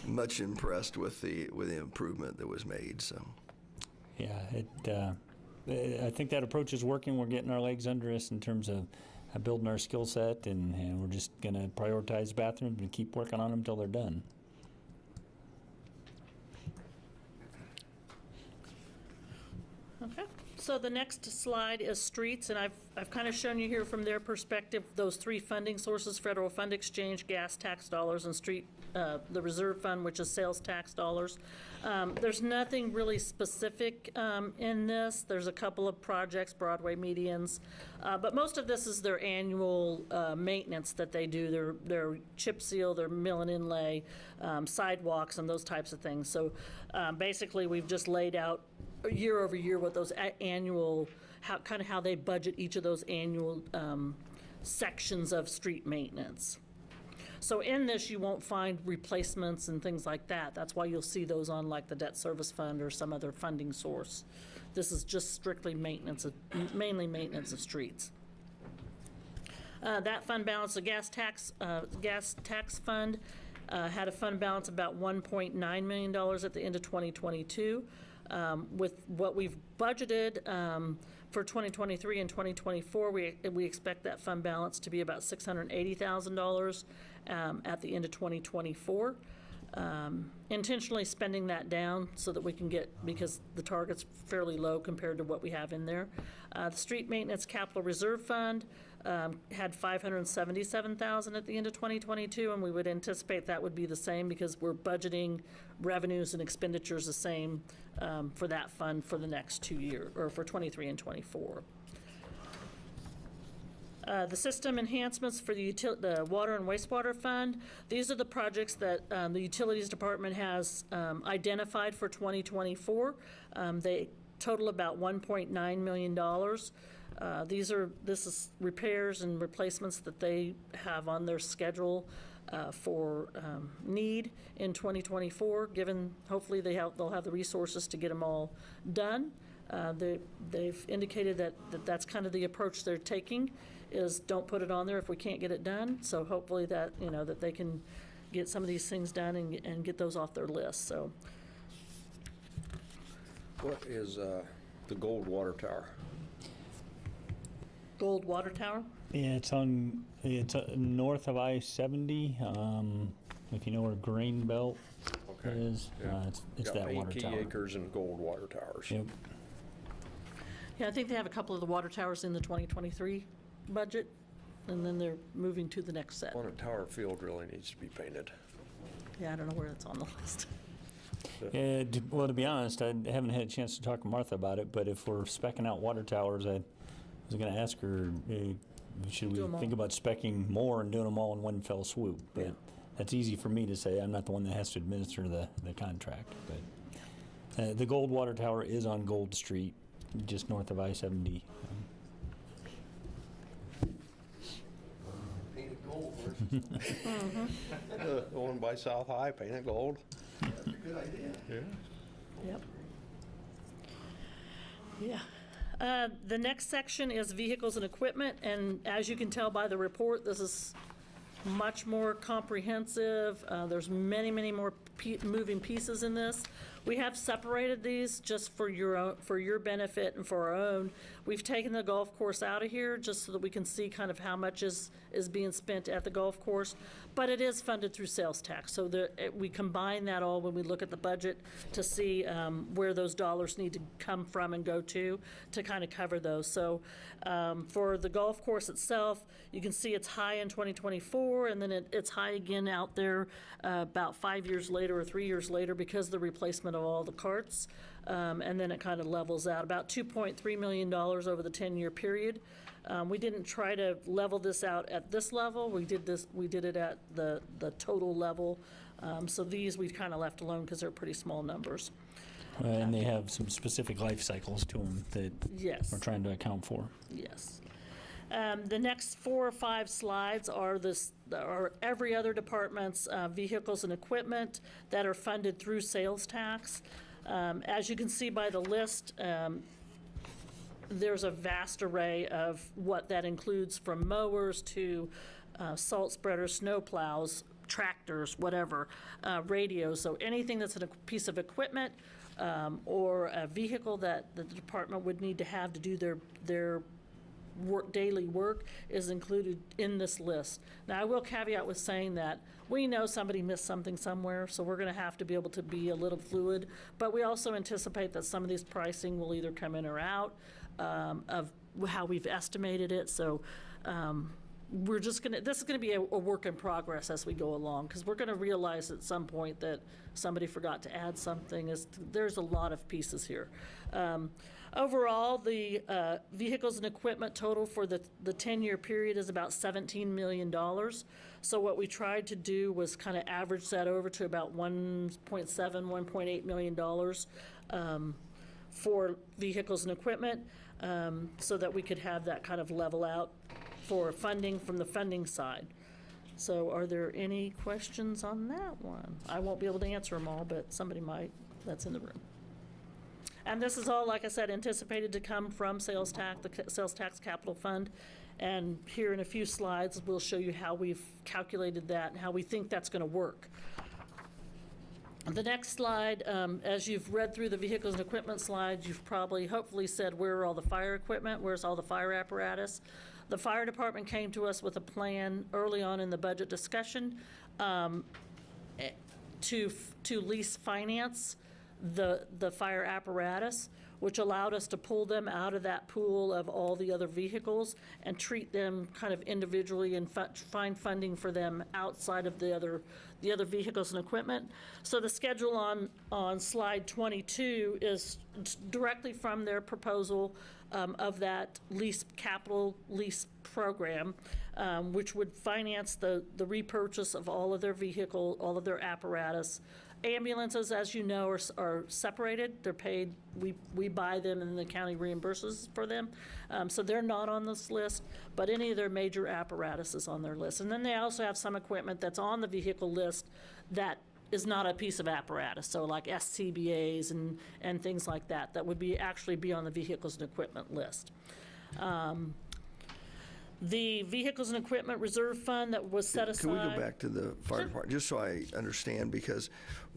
much impressed with the improvement that was made. So. Yeah, I think that approach is working. We're getting our legs under us in terms of building our skill set, and we're just going to prioritize bathrooms and keep working on them until they're done. Okay, so the next slide is streets, and I've kind of shown you here from their perspective, those three funding sources: federal fund exchange, gas tax dollars, and street the reserve fund, which is sales tax dollars. There's nothing really specific in this. There's a couple of projects, Broadway medians, but most of this is their annual maintenance that they do, their chip seal, their mill and inlay, sidewalks, and those types of things. So basically, we've just laid out year over year what those annual, how they budget each of those annual sections of street maintenance. So in this, you won't find replacements and things like that. That's why you'll see those on like the debt service fund or some other funding source. This is just strictly maintenance, mainly maintenance of streets. That fund balance, the gas tax fund, had a fund balance about $1.9 million at the end of 2022. With what we've budgeted for 2023 and 2024, we expect that fund balance to be about $680,000 at the end of 2024. Intentionally spending that down so that we can get, because the target's fairly low compared to what we have in there. The Street Maintenance Capital Reserve Fund had $577,000 at the end of 2022, and we would anticipate that would be the same because we're budgeting revenues and expenditures the same for that fund for the next 2 years, or for 23 and 24. The system enhancements for the water and wastewater fund, these are the projects that the Utilities Department has identified for 2024. They total about $1.9 million. This is repairs and replacements that they have on their schedule for need in 2024, given hopefully they'll have the resources to get them all done. They've indicated that that's kind of the approach they're taking, is don't put it on there if we can't get it done. So hopefully that, that they can get some of these things done and get those off their list. So What is the Gold Water Tower? Gold Water Tower? Yeah, it's north of I-70. If you know where Grain Belt is, it's that water Got 8 tower. key acres and gold water towers. Yep. Yeah, I think they have a couple of the water towers in the 2023 budget, and then they're moving to the next set. One at Tower Field really needs to be painted. Yeah, I don't know where it's on the list. Yeah, well, to be honest, I haven't had a chance to talk to Martha about it, but if we're specking out water towers, I was going to ask her, should Do 'em we all. think about specking more and doing them all in one fell swoop? But Yeah. that's easy for me to say. I'm not the one that has to administer the contract. But the Gold Water Tower is on Gold Street, just north of I-70. Painted gold, The one by South High, painted gold. that's a good idea. Yeah. Yep. Yeah. The next section is vehicles and equipment, and as you can tell by the report, this is much more comprehensive. There's many, many more moving pieces in this. We have separated these just for your benefit and for our own. We've taken the golf course out of here just so that we can see kind of how much is being spent at the golf course. But it is funded through sales tax, so we combine that all when we look at the budget to see where those dollars need to come from and go to kind of cover those. So for the golf course itself, you can see it's high in 2024, and then it's high again out there about 5 years later or 3 years later because of the replacement of all the carts. And then it kind of levels out, about $2.3 million over the 10-year period. We didn't try to level this out at this level. We did it at the total level. So these we kind of left alone because they're pretty small numbers. And they have some specific life cycles to them that Yes. we're trying to account for. Yes. The next 4 or 5 slides are every other department's vehicles and equipment that are funded through sales tax. As you can see by the list, there's a vast array of what that includes, from mowers to salt spreaders, snow plows, tractors, whatever, radios. So anything that's a piece of equipment or a vehicle that the department would need to have to do their daily work is included in this list. Now, I will caveat with saying that we know somebody missed something somewhere, so we're going to have to be able to be a little fluid, but we also anticipate that some of these pricing will either come in or out of how we've estimated it. So we're just gonna, this is gonna be a work in progress as we go along, because we're gonna realize at some point that somebody forgot to add something. There's a lot of pieces here. Overall, the vehicles and equipment total for the 10-year period is about $17 million. So what we tried to do was kind of average that over to about $1.8 million for vehicles and equipment, so that we could have that kind of level out for funding from the funding side. So are there any questions on that one? I won't be able to answer them all, but somebody might that's in the room. And this is all, like I said, anticipated to come from sales tax, the sales tax capital fund. And here in a few slides, we'll show you how we've calculated that and how we think that's going to work. The next slide, as you've read through the vehicles and equipment slides, you've probably, hopefully said, where are all the fire equipment? Where's all the fire apparatus? The fire department came to us with a plan early on in the budget discussion to lease finance the fire apparatus, which allowed us to pull them out of that pool of all the other vehicles and treat them kind of individually and find funding for them outside of the other vehicles and equipment. So the schedule on slide 22 is directly from their proposal of that capital lease program, which would finance the repurchase of all of their vehicle, all of their apparatus. Ambulances, as you know, are separated. They're paid, we buy them and the county reimburses for them. So they're not on this list, but any of their major apparatus is on their list. And then they also have some equipment that's on the vehicle list that is not a piece of apparatus. So like SCBAs and things like that, that would actually be on the vehicles and equipment list. The Vehicles and Equipment Reserve Fund that was set aside. Can we go back to the fire department, just so I understand, because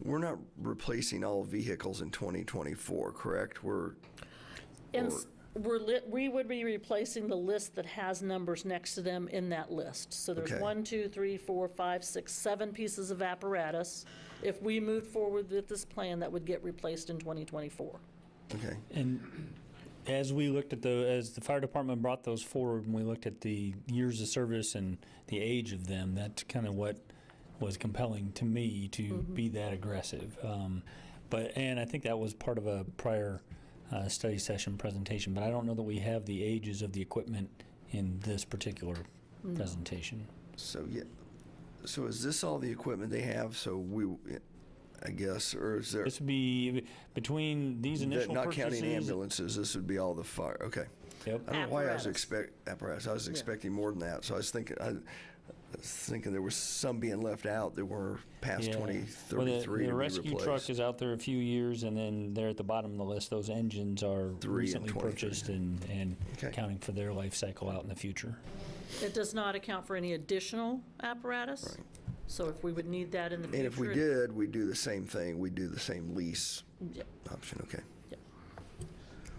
we're not replacing all vehicles in 2024, correct? We would be replacing the list that has numbers next to them in that list. So there's Okay. 1, 2, 3, 4, 5, 6, 7 pieces of apparatus. If we moved forward with this plan, that would get replaced in 2024. Okay. And as we looked at as the fire department brought those forward, and we looked at the years of service and the age of them, that's kind of what was compelling to me to be that aggressive. And I think that was part of a prior study session presentation, but I don't know that we have the ages of the equipment in this particular presentation. So, yeah. So is this all the equipment they have? So I guess, or is there? This would be between these initial Not purchases. counting ambulances, this would be all the fire, okay. Yep. I don't know why I was Apparatus. I was expecting more than that, so I was thinking there was some being left out that were past 2033 Well, to be the rescue truck replaced. is out there a few years, and then they're at the bottom of the list. Those engines are 3 and recently 23. purchased and Okay. accounting for their life cycle out in the future. It does not account for any additional apparatus. Right. So if we would need that in the future. And if we did, we'd do the same thing, we'd do the same lease Yep. option, okay.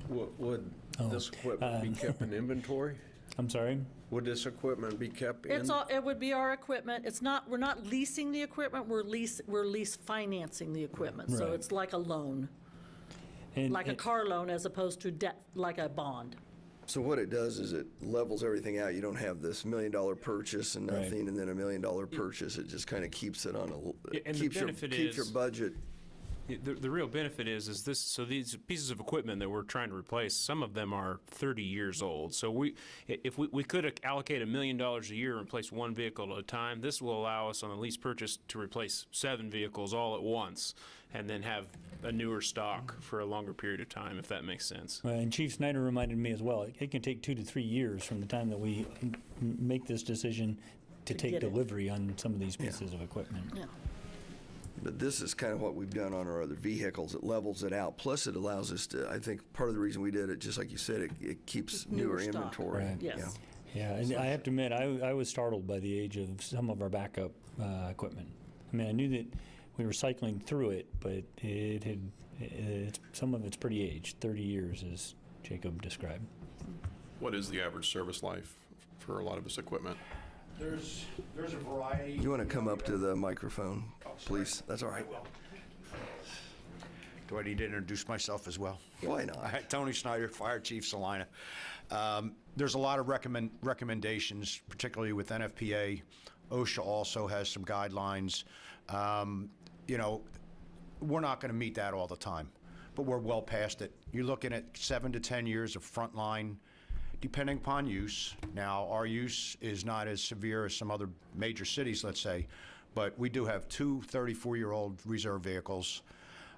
Would this equipment be kept in inventory? I'm sorry? Would this equipment be kept in? It would be our equipment. we're not leasing the equipment, we're lease financing the equipment. So Right. it's like a loan, And, like a car loan as opposed to debt, like a bond. So what it does is it levels everything out. You don't have this $1 million purchase and Right. nothing, and then $1 million purchase. It just kind of keeps it on Yeah, and the keeps your benefit keeps your is- budget. The real benefit is this, so these pieces of equipment that we're trying to replace, some of them are 30 years old. So if we could allocate $1 million a year and replace one vehicle at a time, this will allow us on the lease purchase to replace 7 vehicles all at once and then have a newer stock for a longer period of time, if that makes sense. and Chief Snyder reminded me as well, it can take 2 to 3 years from the time that we make this decision to take get it. delivery on some of these pieces of equipment. Yeah. But this is kind of what we've done on our other vehicles. It levels it out. Plus, it allows us to. I think part of the reason we did it, just like you said, it keeps Newer newer stock. inventory. Right. Yes. Yeah, and I have to admit, I was startled by the age of some of our backup equipment. I mean, I knew that we were cycling through it, but some of it's pretty aged, 30 years, as Jacob described. What is the average service life for a lot of this equipment? There's a variety. You want to come up to the microphone, please? That's all right. Do I need to introduce myself as well? Why not? Tony Snyder, Fire Chief, Salina. There's a lot of recommendations, particularly with NFPA. OSHA also has some guidelines. You know, we're not going to meet that all the time, but we're well past it. You're looking at 7 to 10 years of frontline, depending upon use. Now, our use is not as severe as some other major cities, let's say, but we do have 2 34-year-old reserve vehicles.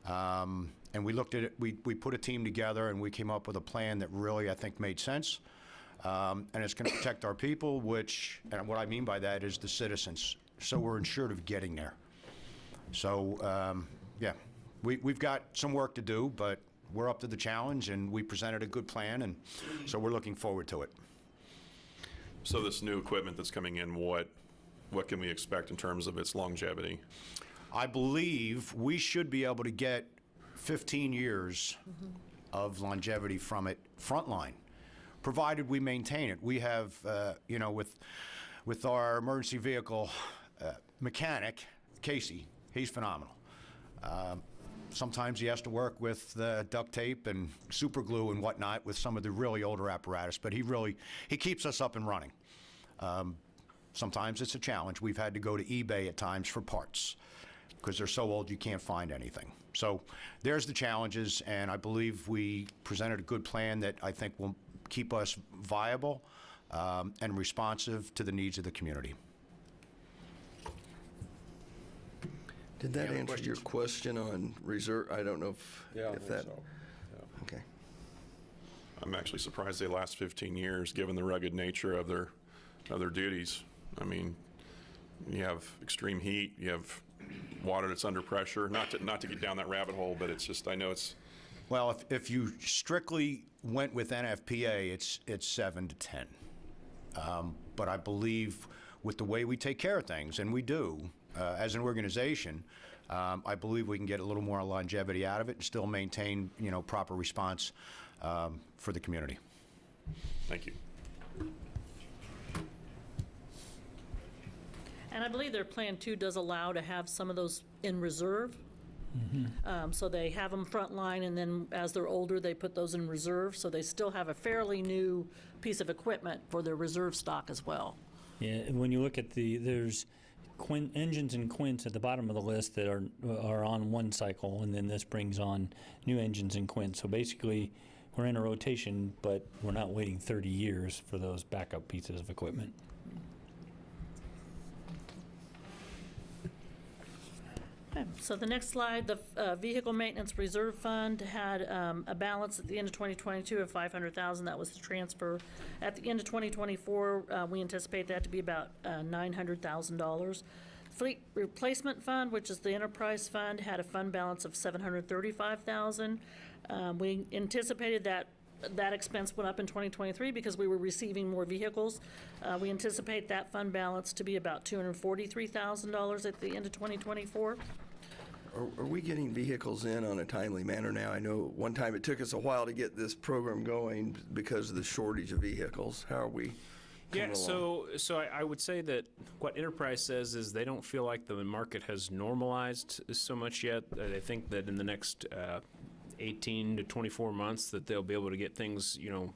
And we looked at it, we put a team together and we came up with a plan that really, I think, made sense. And it's going to protect our people, and what I mean by that is the citizens. So we're insured of getting there. So, yeah, we've got some work to do, but we're up to the challenge and we presented a good plan, and so we're looking forward to it. So this new equipment that's coming in, what can we expect in terms of its longevity? I believe we should be able to get 15 years of longevity from it frontline, provided we maintain it. We have, you know, with our emergency vehicle mechanic, Casey, he's phenomenal. Sometimes he has to work with duct tape and super glue and whatnot with some of the really older apparatus, but he keeps us up and running. Sometimes it's a challenge. We've had to go to eBay at times for parts because they're so old you can't find anything. So there's the challenges, and I believe we presented a good plan that I think will keep us viable and responsive to the needs of the community. Did that Any other answer your question on reserve? I don't know if that. Okay. I'm actually surprised they last 15 years, given the rugged nature of their duties. I mean, you have extreme heat, you have water that's under pressure. Not to get down that rabbit hole, but it's just, I know it's. Well, if you strictly went with NFPA, it's 7 to 10. But I believe with the way we take care of things, and we do, as an organization, I believe we can get a little more longevity out of it and still maintain, you know, proper response for the community. Thank you. And I believe their plan too does allow to have some of those in reserve. So they have them frontline, and then as they're older, they put those in reserve. So they still have a fairly new piece of equipment for their reserve stock as well. Yeah, and when you look at there's engines and quints at the bottom of the list that are on one cycle, and then this brings on new engines and quints. So basically, we're in a rotation, but we're not waiting 30 years for those backup pieces of equipment. Okay, so the next slide, the Vehicle Maintenance Reserve Fund had a balance at the end of 2022 of $500,000. That was the transfer. At the end of 2024, we anticipate that to be about $900,000. Fleet Replacement Fund, which is the enterprise fund, had a fund balance of $735,000. We anticipated that expense went up in 2023 because we were receiving more vehicles. We anticipate that fund balance to be about $243,000 at the end of 2024. Are we getting vehicles in on a timely manner now? I know one time it took us a while to get this program going because of the shortage of vehicles. How are we coming along? So I would say that what Enterprise says is they don't feel like the market has normalized so much yet. They think that in the next 18 to 24 months that they'll be able to get things, you know,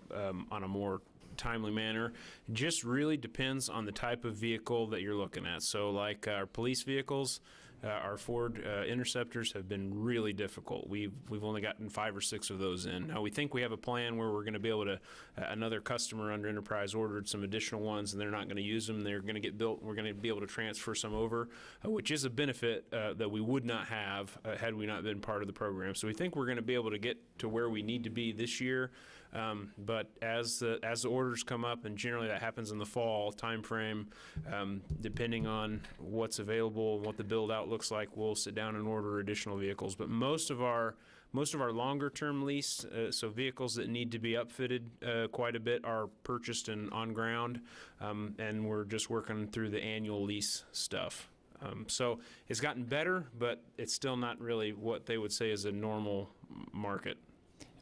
on a more timely manner. It just really depends on the type of vehicle that you're looking at. So like our police vehicles, our Ford Interceptors have been really difficult. We've only gotten 5 or 6 of those in. Now we think we have a plan where we're going to be able to, another customer under Enterprise ordered some additional ones and they're not going to use them. They're going to get built and we're going to be able to transfer some over, which is a benefit that we would not have had we not been part of the program. So we think we're going to be able to get to where we need to be this year. But as the orders come up, and generally that happens in the fall timeframe, depending on what's available and what the build out looks like, we'll sit down and order additional vehicles. But most of our longer term lease, so vehicles that need to be upfitted quite a bit, are purchased and on ground, and we're just working through the annual lease stuff. So it's gotten better, but it's still not really what they would say is a normal market.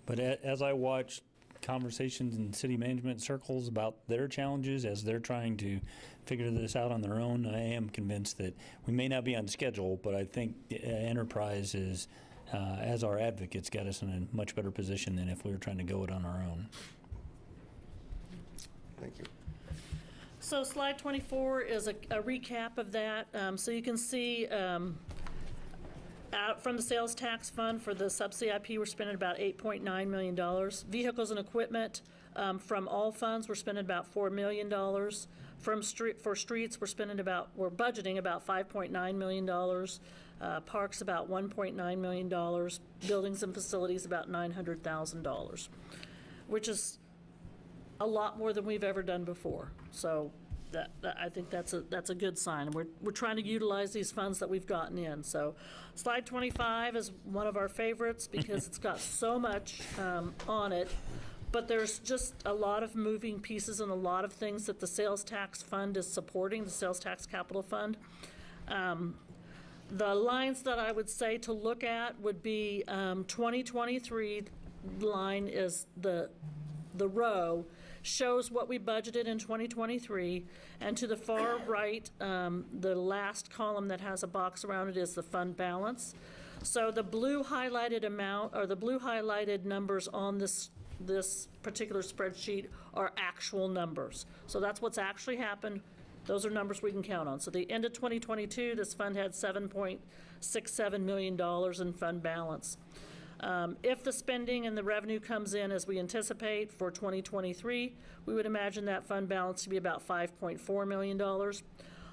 But as I watch conversations in city management circles about their challenges as they're trying to figure this out on their own, I am convinced that we may not be on schedule, but I think Enterprise is as our advocates, got us in a much better position than if we were trying to go it on our own. Thank you. So slide 24 is a recap of that. So you can see out from the sales tax fund for the sub-CIP, we're spending about $8.9 million. Vehicles and equipment from all funds, we're spending about $4 million. For streets, we're budgeting about $5.9 million. Parks, about $1.9 million. Buildings and facilities, about $900,000, which is a lot more than we've ever done before. So I think that's a good sign. We're trying to utilize these funds that we've gotten in. So slide 25 is one of our favorites because it's got so much on it. But there's just a lot of moving pieces and a lot of things that the sales tax fund is supporting, the sales tax capital fund. The lines that I would say to look at would be 2023 line is the row, shows what we budgeted in 2023, and to the far right, the last column that has a box around it is the fund balance. So the blue highlighted amount, or the blue highlighted numbers on this particular spreadsheet are actual numbers. So that's what's actually happened. Those are numbers we can count on. So the end of 2022, this fund had $7.67 million in fund balance. If the spending and the revenue comes in as we anticipate for 2023, we would imagine that fund balance to be about $5.4 million.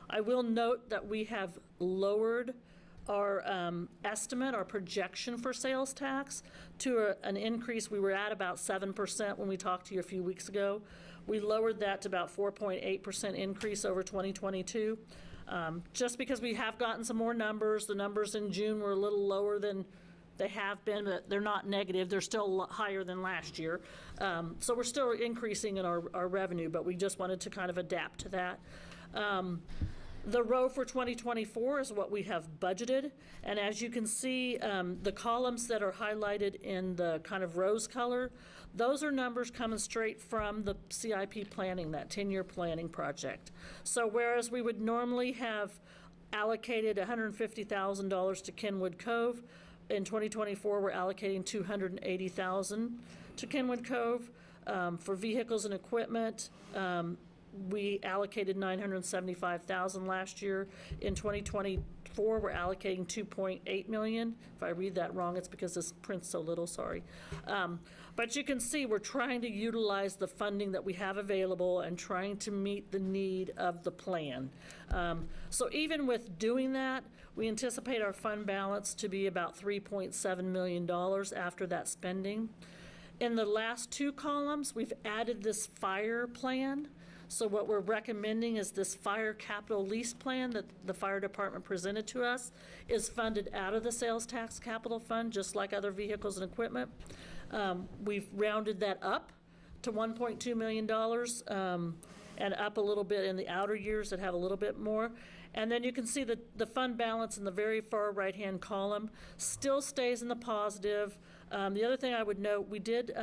I will note that we have lowered our estimate, our projection for sales tax to an increase. We were at about 7% when we talked to you a few weeks ago. We lowered that to about 4.8% increase over 2022. Just because we have gotten some more numbers. The numbers in June were a little lower than they have been, but they're not negative. They're still a lot higher than last year. So we're still increasing in our revenue, but we just wanted to kind of adapt to that. The row for 2024 is what we have budgeted, and as you can see, the columns that are highlighted in the kind of rose color, those are numbers coming straight from the CIP planning, that 10-year planning project. So whereas we would normally have allocated $150,000 to Kenwood Cove, in 2024 we're allocating $280,000 to Kenwood Cove. For vehicles and equipment, we allocated $975,000 last year. In 2024, we're allocating $2.8 million. If I read that wrong, it's because this print's so little, sorry. But you can see we're trying to utilize the funding that we have available and trying to meet the need of the plan. So even with doing that, we anticipate our fund balance to be about $3.7 million after that spending. In the last two columns, we've added this fire plan. So what we're recommending is this fire capital lease plan that the fire department presented to us is funded out of the sales tax capital fund, just like other vehicles and equipment. We've rounded that up to $1.2 million and up a little bit in the outer years that have a little bit more. And then you can see that the fund balance in the very far right-hand column still stays in the positive. The other thing I would note, we did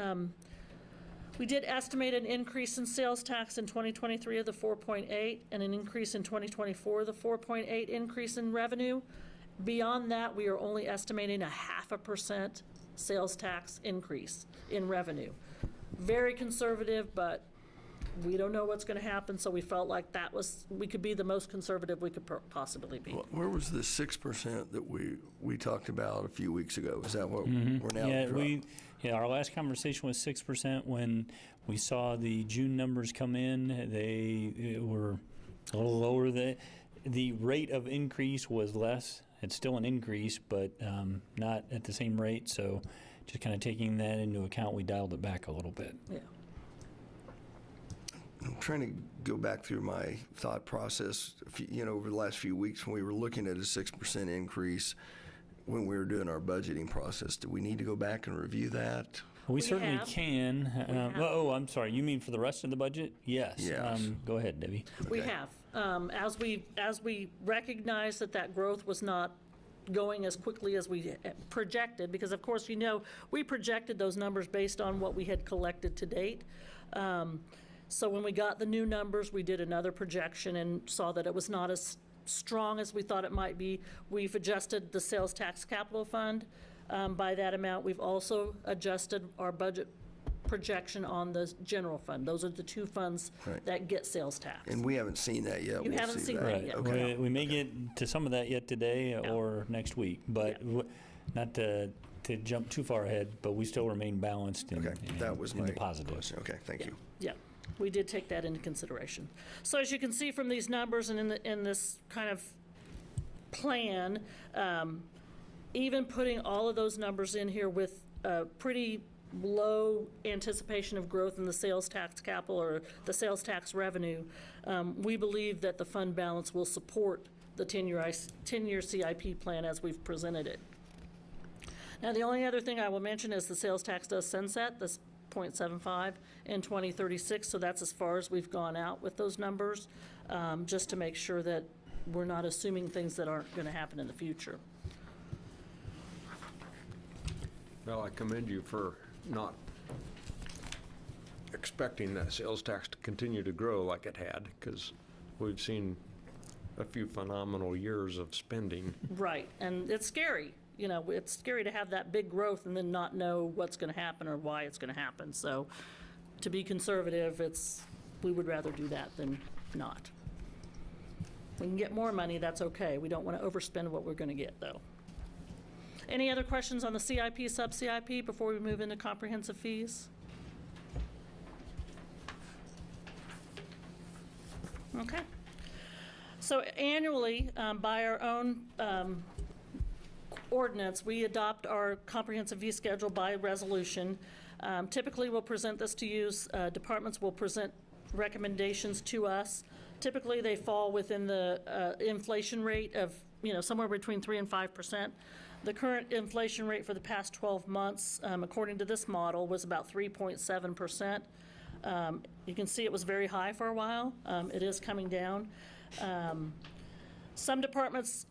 estimate an increase in sales tax in 2023 of the 4.8 and an increase in 2024 of the 4.8 increase in revenue. Beyond that, we are only estimating a 0.5% sales tax increase in revenue. Very conservative, but we don't know what's going to happen, so we felt like we could be the most conservative we could possibly be. Where was the 6% that we talked about a few weeks ago? Is that what we're now? Yeah, our last conversation was 6%. When we saw the June numbers come in, they were a little lower. The rate of increase was less. It's still an increase, but not at the same rate. So just kind of taking that into account, we dialed it back a little bit. Yeah. I'm trying to go back through my thought process, over the last few weeks when we were looking at a 6% increase when we were doing our budgeting process. Do we need to go back and review that? We certainly have. can. I'm sorry. You mean for the rest of the budget? Yes. Yes. Go ahead, Debbie. We Okay. have. As we recognize that growth was not going as quickly as we projected, because of course, we projected those numbers based on what we had collected to date. So when we got the new numbers, we did another projection and saw that it was not as strong as we thought it might be. We've adjusted the sales tax capital fund by that amount. We've also adjusted our budget projection on the general fund. Those are the two funds Right. that get sales tax. And we haven't seen that yet. You We'll haven't see seen that. that Right. yet. Okay. We may get to some of that yet today or next week, but not to jump too far ahead, but we still remain balanced and Okay, that was in my the positives. question. Okay, thank you. Yeah, we did take that into consideration. So as you can see from these numbers and in this kind of plan, even putting all of those numbers in here with a pretty low anticipation of growth in the sales tax capital or the sales tax revenue, we believe that the fund balance will support the 10-year CIP plan as we've presented it. Now, the only other thing I will mention is the sales tax does sunset, this 0.75 in 2036, so that's as far as we've gone out with those numbers, just to make sure that we're not assuming things that aren't going to happen in the future. Well, I commend you for not expecting that sales tax to continue to grow like it had, because we've seen a few phenomenal years of spending. Right, and it's scary. You know, it's scary to have that big growth and then not know what's going to happen or why it's going to happen. So to be conservative, we would rather do that than not. We can get more money, that's okay. We don't want to overspend what we're going to get, though. Any other questions on the CIP, sub-CIP before we move into comprehensive fees? Okay. So annually, by our own ordinance, we adopt our comprehensive fee schedule by resolution. Typically, we'll present this to you. Departments will present recommendations to us. Typically, they fall within the inflation rate of, somewhere between 3% and 5%. The current inflation rate for the past 12 months, according to this model, was about 3.7%. You can see it was very high for a while. It is coming down. Some departments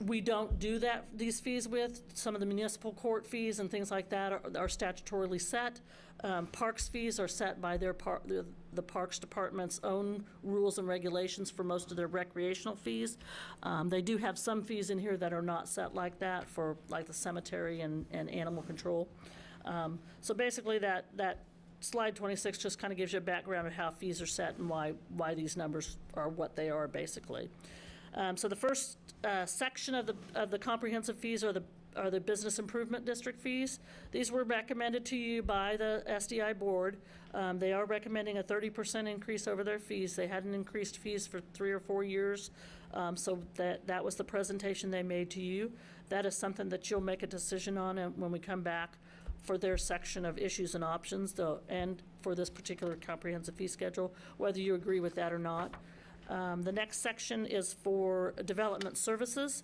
we don't do these fees with. Some of the municipal court fees and things like that are statutorily set. Parks fees are set by the Parks Department's own rules and regulations for most of their recreational fees. They do have some fees in here that are not set like that for like the cemetery and animal control. So basically that slide 26 just kind of gives you a background of how fees are set and why these numbers are what they are basically. So the first section of the comprehensive fees are the business improvement district fees. These were recommended to you by the SDI board. They are recommending a 30% increase over their fees. They hadn't increased fees for 3 or 4 years, so that was the presentation they made to you. That is something that you'll make a decision on when we come back for their section of issues and options, and for this particular comprehensive fee schedule, whether you agree with that or not. The next section is for development services.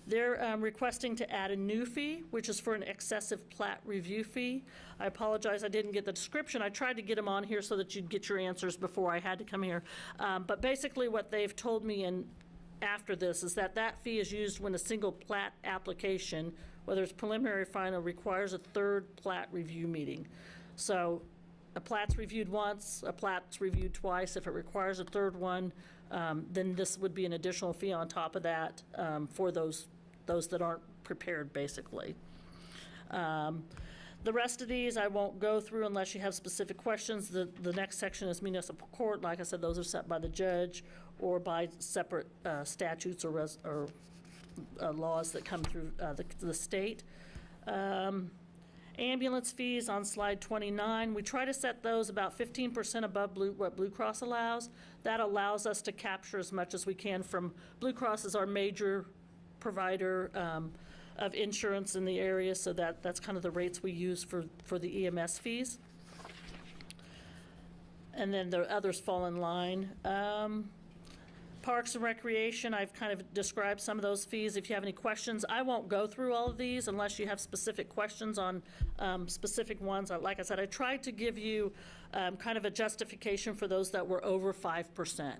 They're requesting to add a new fee, which is for an excessive plat review fee. I apologize, I didn't get the description. I tried to get them on here so that you'd get your answers before I had to come here. But basically what they've told me after this is that fee is used when a single plat application, whether it's preliminary or final, requires a third plat review meeting. So a plat's reviewed once, a plat's reviewed twice. If it requires a third one, then this would be an additional fee on top of that for those that aren't prepared, basically. The rest of these I won't go through unless you have specific questions. The next section is municipal court. Like I said, those are set by the judge or by separate statutes or laws that come through the state. Ambulance fees on slide 29, we try to set those about 15% above what Blue Cross allows. That allows us to capture as much as we can from Blue Cross as our major provider of insurance in the area, so that's kind of the rates we use for the EMS fees. And then the others fall in line. Parks and Recreation, I've kind of described some of those fees. If you have any questions, I won't go through all of these unless you have specific questions on specific ones. Like I said, I tried to give you kind of a justification for those that were over 5%.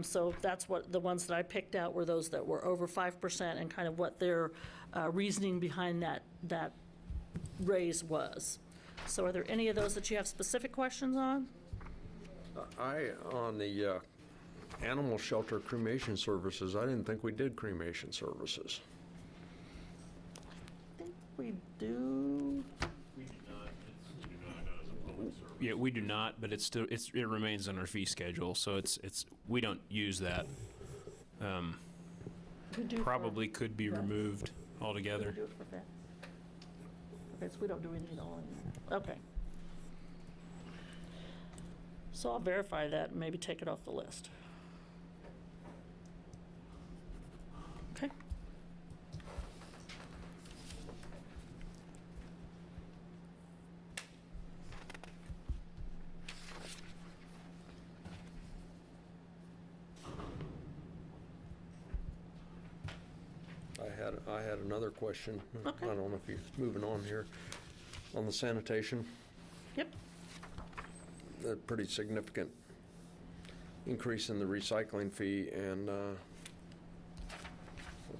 So that's what the ones that I picked out were those that were over 5% and kind of what their reasoning behind that raise was. So are there any of those that you have specific questions on? On the animal shelter cremation services, I didn't think we did cremation services. we do. Yeah, we do not, but it remains on our fee schedule, so we don't use that. We do for- Probably could be Yeah. removed We altogether. do it for fence. Okay, so we don't do any at all anymore. Okay. So I'll verify that and maybe take it off the list. Okay. I had another question. Okay. I don't know if you're moving on here. On the sanitation, Yep. a pretty significant increase in the recycling fee and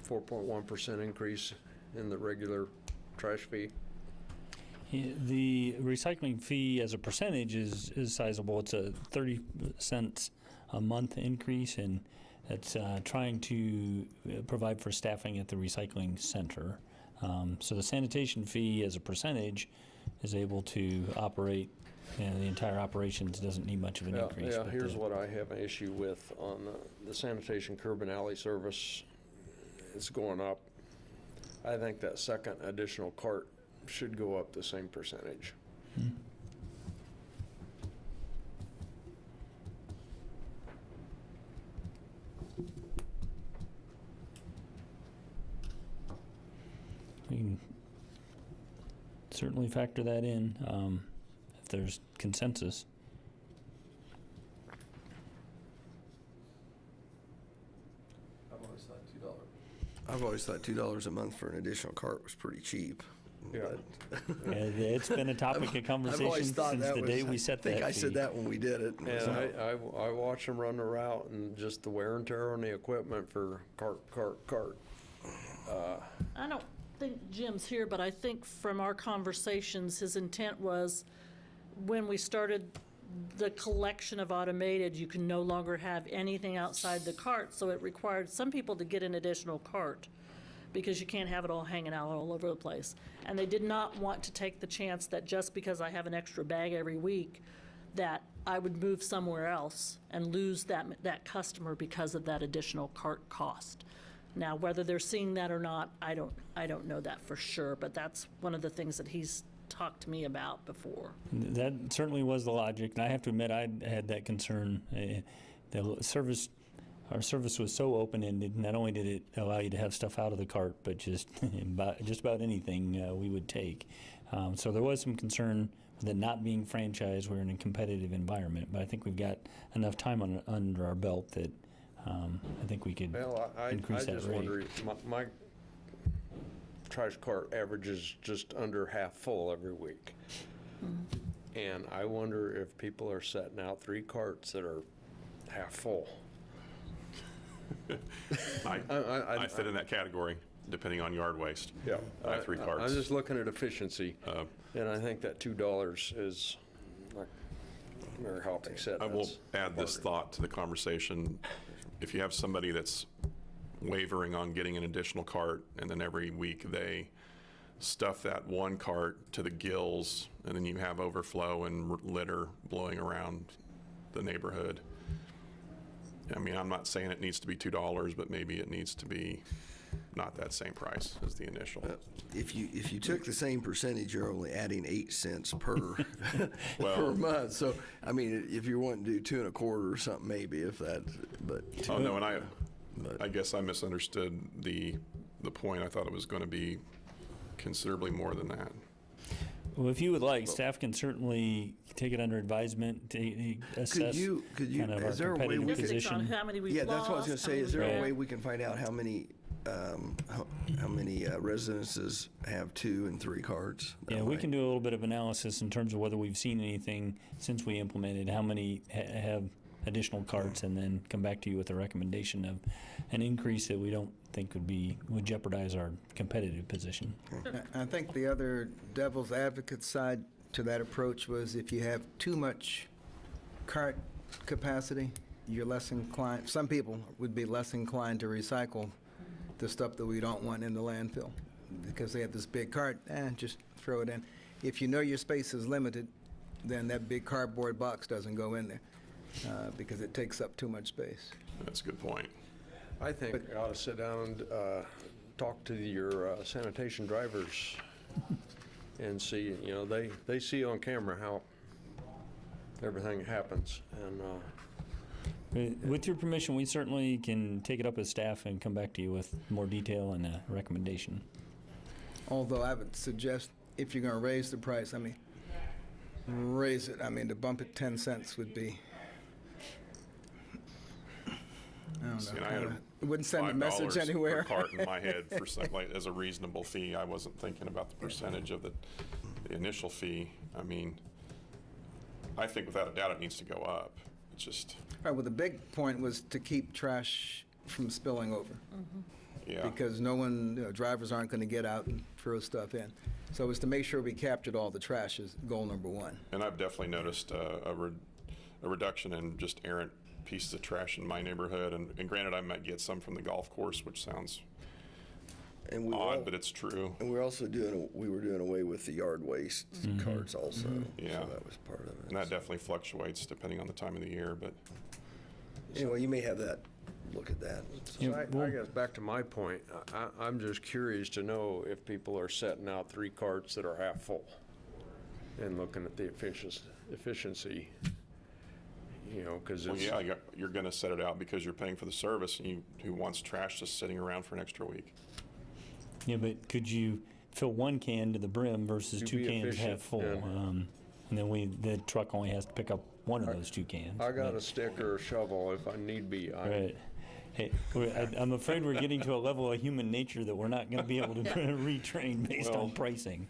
4.1% increase in the regular trash fee. Yeah, the recycling fee as a percentage is sizable. It's a 30 cents a month increase, and it's trying to provide for staffing at the recycling center. So the sanitation fee as a percentage is able to operate, the entire operations doesn't need much of an increase. Yeah, but here's the- what I have an issue with on the sanitation curb and alley service. It's going up. I think that second additional cart should go up the same percentage. We can certainly factor that in if there's consensus. I've always thought $2 a month for an additional cart was pretty cheap. Yeah. but- It's been a topic of I've conversation always thought since that the was, day we set I think that I said fee. that when we did it. And so- I watch them run the route and just the wear and tear on the equipment for cart. I don't think Jim's here, but I think from our conversations, his intent was when we started the collection of automated, you can no longer have anything outside the cart, so it required some people to get an additional cart because you can't have it all hanging out all over the place. And they did not want to take the chance that just because I have an extra bag every week, that I would move somewhere else and lose that customer because of that additional cart cost. Now, whether they're seeing that or not, I don't know that for sure, but that's one of the things that he's talked to me about before. That certainly was the logic, and I have to admit I had that concern. Our service was so open-ended. Not only did it allow you to have stuff out of the cart, but just about anything we would take. So there was some concern with it not being franchised. We're in a competitive environment, but I think we've got enough time under our belt that I think we could Well, I increase that just rate. wonder, my trash cart averages just under half full every week. And I wonder if people are setting out 3 carts that are half full. I fit in that category, depending on yard waste. Yeah. I have 3 carts. I'm just looking at efficiency, and I think that $2 is, like Mayor Halping said. I will that's add this bargain. thought to the conversation. If you have somebody that's wavering on getting an additional cart, and then every week they stuff that one cart to the gills, and then you have overflow and litter blowing around the neighborhood. I mean, I'm not saying it needs to be $2, but maybe it needs to be not that same price as the initial. If you took the same percentage, you're only adding 8 cents per per Well- month. So I mean, if you're wanting to do 2 1/4 or something, maybe if that. But Oh, no, and I guess I misunderstood the point. I thought it was going to be considerably more than that. Well, if you would like, staff can certainly take it under advisement to assess you- kind of our is there a way competitive we could- Statistics on position. how many we've yeah, that's what I was going lost, to say. how Is there many a we've way had. we can find out how many residences have 2 and 3 carts? Yeah, we can do a little bit of analysis in terms of whether we've seen anything since we implemented, how many have additional carts, and then come back to you with a recommendation of an increase that we don't think would jeopardize our competitive position. I think the other devil's advocate side to that approach was if you have too much cart capacity, you're less inclined, some people would be less inclined to recycle the stuff that we don't want in the landfill. because they have this big cart, just throw it in. If you know your space is limited, then that big cardboard box doesn't go in there because it takes up too much space. That's a good point. I think we ought to sit down and talk to your sanitation drivers and see, you know, they see on camera how everything happens. And With your permission, we certainly can take it up as staff and come back to you with more detail and a recommendation. Although I would suggest if you're going to raise the price, I mean, raise it. I mean, to bump it 10 cents would be, I don't See, know. and I had It wouldn't send a message $5 anywhere. per cart in my head for some, like, as a reasonable fee. I wasn't thinking about the percentage of the initial fee. I mean, I think without a doubt it needs to go up. It's just, Right, well, the big point was to keep trash from spilling over. yeah. Because no one, drivers aren't going to get out and throw stuff in. So it was to make sure we captured all the trash is goal number one. And I've definitely noticed a reduction in just errant pieces of trash in my neighborhood. And granted, I might get some from the golf course, which sounds And we odd, were, but it's true. and we're also we were doing away with the yard waste carts also. Yeah. So that was part of it. And that definitely fluctuates depending on the time of the year, but Anyway, you may have that, look at that. Yeah, I guess back to my point, I'm just curious to know if people are setting out 3 carts that are half full and looking at the efficiency, you know, because well, it's. yeah, you're going to set it out because you're paying for the service, and who wants trash just sitting around for an extra week? Yeah, but could you fill 1 can to the brim versus To 2 be cans efficient, half full? yeah. And then the truck only has to pick up 1 of those 2 cans. I got But- a stick or a shovel if I need be. Right. Hey, I'm afraid we're getting to a level of human nature that we're not going to be able to retrain based Well, on pricing.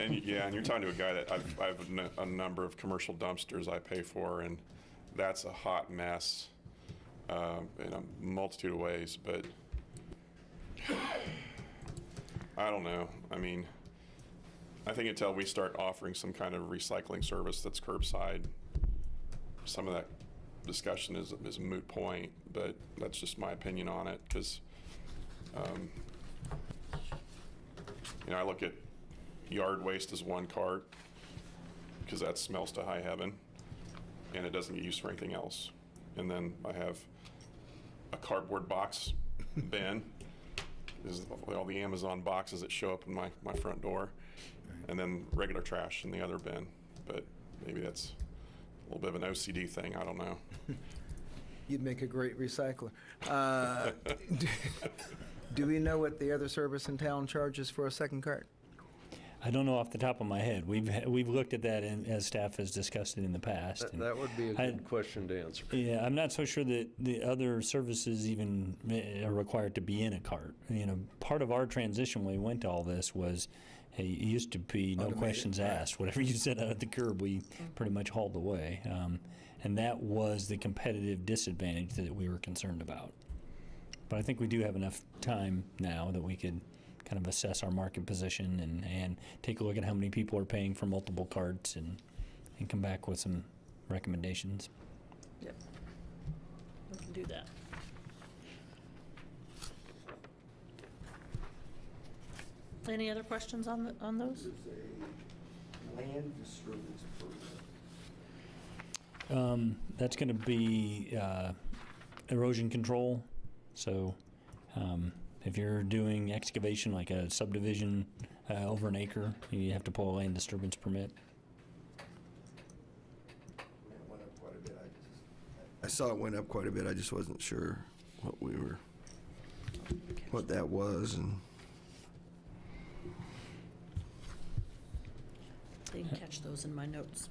And yeah, and you're talking to a guy that I have a number of commercial dumpsters I pay for, and that's a hot mess in a multitude of ways. But I don't know. I mean, I think until we start offering some kind of recycling service that's curbside, some of that discussion is a moot point. But that's just my opinion on it, because I look at yard waste as 1 cart because that smells to high heaven and it doesn't get used for anything else. And then I have a cardboard box bin, is all the Amazon boxes that show up in my front door, and then regular trash in the other bin. But maybe that's a little bit of an OCD thing, I don't know. You'd make a great recycler. Do we know what the other service in town charges for a second cart? I don't know off the top of my head. We've looked at that as staff has discussed it in the past. and That would be a good question to answer. Yeah, I'm not so sure that the other services even are required to be in a cart. Part of our transition when we went to all this was, hey, it used to be no Automated, questions asked. Whatever you set out at the curb, we pretty much hauled away. And that was the competitive disadvantage that we were concerned about. But I think we do have enough time now that we could kind of assess our market position and take a look at how many people are paying for multiple carts and come back with some recommendations. Yep. We can do that. Any other questions on those? Land disturbance That's going to be erosion control. So if you're doing excavation like a subdivision over an acre, you have to pull a land disturbance permit. It went up quite a bit. I saw it went up quite a bit. I just wasn't sure what that was. And Didn't catch those in my notes.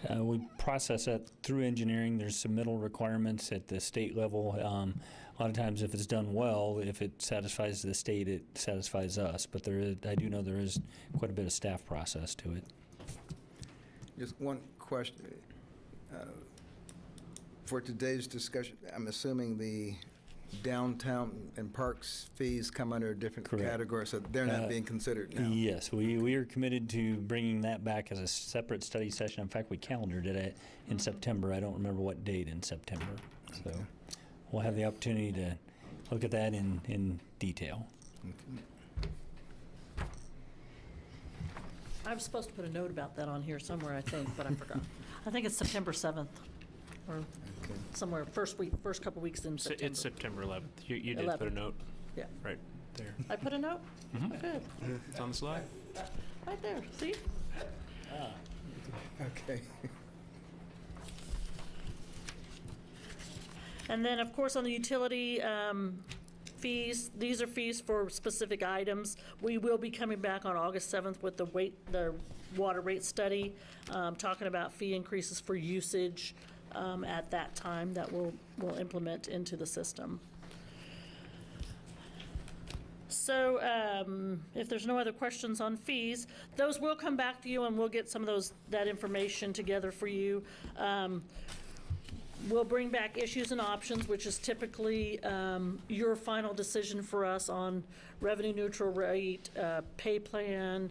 We process that through engineering. There's submittal requirements at the state level. A lot of times if it's done well, if it satisfies the state, it satisfies us. But I do know there is quite a bit of staff process to it. Just one question. For today's discussion, I'm assuming the downtown and parks fees come under a different Correct. category, so they're not being considered now. Yes, we are committed to bringing that back as a separate study session. In fact, we calendared it in September. I don't remember what date in September. So we'll have the opportunity to look at that in detail. I was supposed to put a note about that on here somewhere, I think, but I forgot. I think it's September 7th, or somewhere, first couple weeks in September. It's September 11th. You did put a 11th. note Yeah. right there. I put a note? Good. It's on the slide. Right there, see? Okay. And then, of course, on the utility fees, these are fees for specific items. We will be coming back on August 7th with the water rate study, talking about fee increases for usage at that time that we'll implement into the system. So if there's no other questions on fees, those will come back to you, and we'll get some of that information together for you. We'll bring back issues and options, which is typically your final decision for us on revenue neutral rate, pay plan,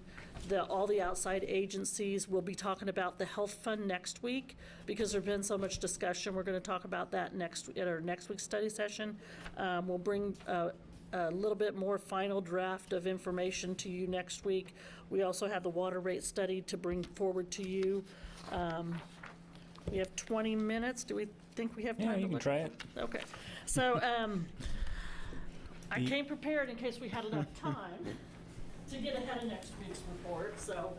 all the outside agencies. We'll be talking about the health fund next week because there's been so much discussion. We're going to talk about that at our next week's study session. We'll bring a little bit more final draft of information to you next week. We also have the water rate study to bring forward to you. We have 20 minutes. Do we think we have time? Yeah, to you can look? try it. Okay. So I came prepared in case we had enough time to get ahead of next week's report, so.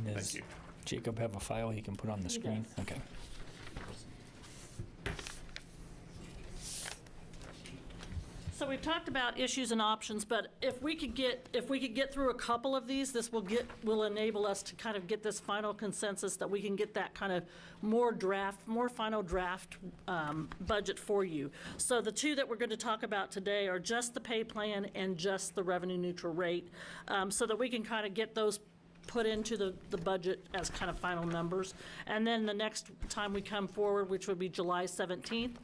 Does Jacob have a file he can put on the He screen? does. Okay. So we've talked about issues and options, but if we could get through a couple of these, this will enable us to kind of get this final consensus that we can get that kind of more final draft budget for you. So the two that we're going to talk about today are just the pay plan and just the revenue neutral rate, so that we can kind of get those put into the budget as kind of final numbers. And then the next time we come forward, which would be July 17th,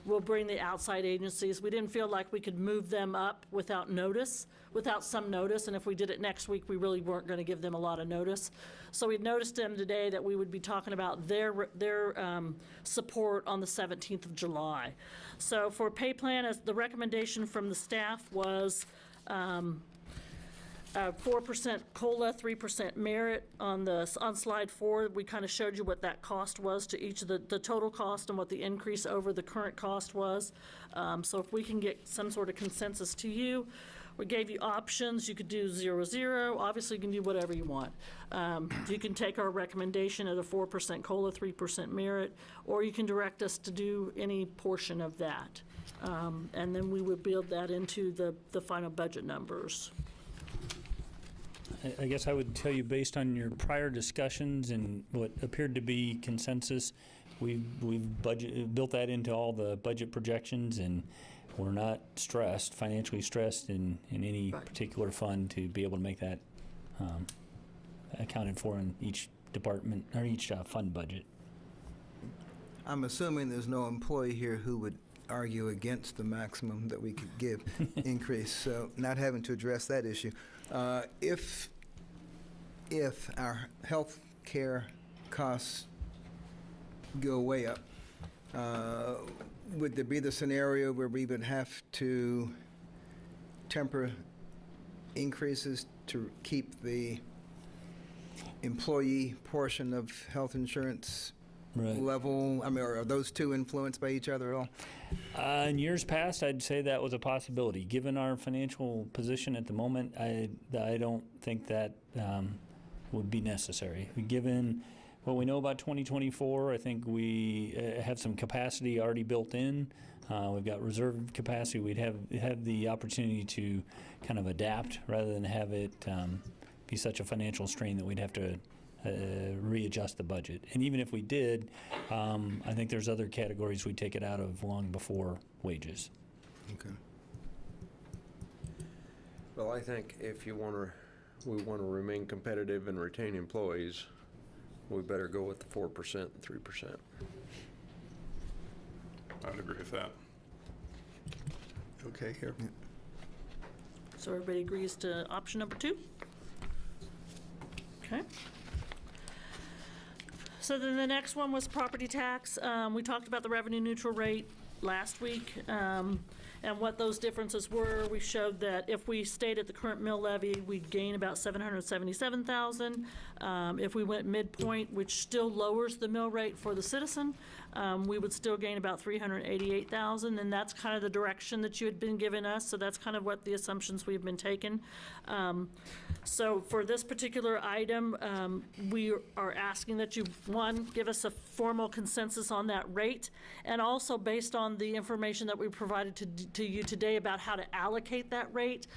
we'll bring the outside agencies. We didn't feel like we could move them up without some notice, and if we did it next week, we really weren't going to give them a lot of notice. So we noticed them today that we would be talking about their support on the 17th of July. So for pay plan, as the recommendation from the staff was 4% COLA, 3% merit. On slide 4, we kind of showed you what that cost was to each of the total cost and what the increase over the current cost was. So if we can get some sort of consensus to you, we gave you options. You could do 0-0. Obviously, you can do whatever you want. You can take our recommendation at a 4% COLA, 3% merit, or you can direct us to do any portion of that. And then we would build that into the final budget numbers. I guess I would tell you, based on your prior discussions and what appeared to be consensus, we've built that into all the budget projections, and we're not financially stressed in any particular fund to be able to make that accounted for in each department or each fund budget. I'm assuming there's no employee here who would argue against the maximum that we could give increase, so not having to address that issue. If our health care costs go way up, would there be the scenario where we would have to temper increases to keep the employee portion of health insurance level? I mean, are those two influenced by each other at all? In years past, I'd say that was a possibility. Given our financial position at the moment, I don't think that would be necessary. Given what we know about 2024, I think we have some capacity already built in. We've got reserve capacity. We'd have the opportunity to kind of adapt rather than have it be such a financial strain that we'd have to readjust the budget. And even if we did, I think there's other categories we'd take it out of long before wages. Okay. Well, I think if we want to remain competitive and retain employees, we better go with the 4% and 3%. I'd agree with that. Okay, here. So everybody agrees to option number 2? Okay. So then the next one was property tax. We talked about the revenue neutral rate last week, and what those differences were. We showed that if we stayed at the current mill levy, we'd gain about $777,000. If we went midpoint, which still lowers the mill rate for the citizen, we would still gain about $388,000, and that's kind of the direction that you had been giving us, so that's kind of what the assumptions we've been taking. So for this particular item, we are asking that you, one, give us a formal consensus on that rate, and also based on the information that we provided to you today about how to allocate that rate,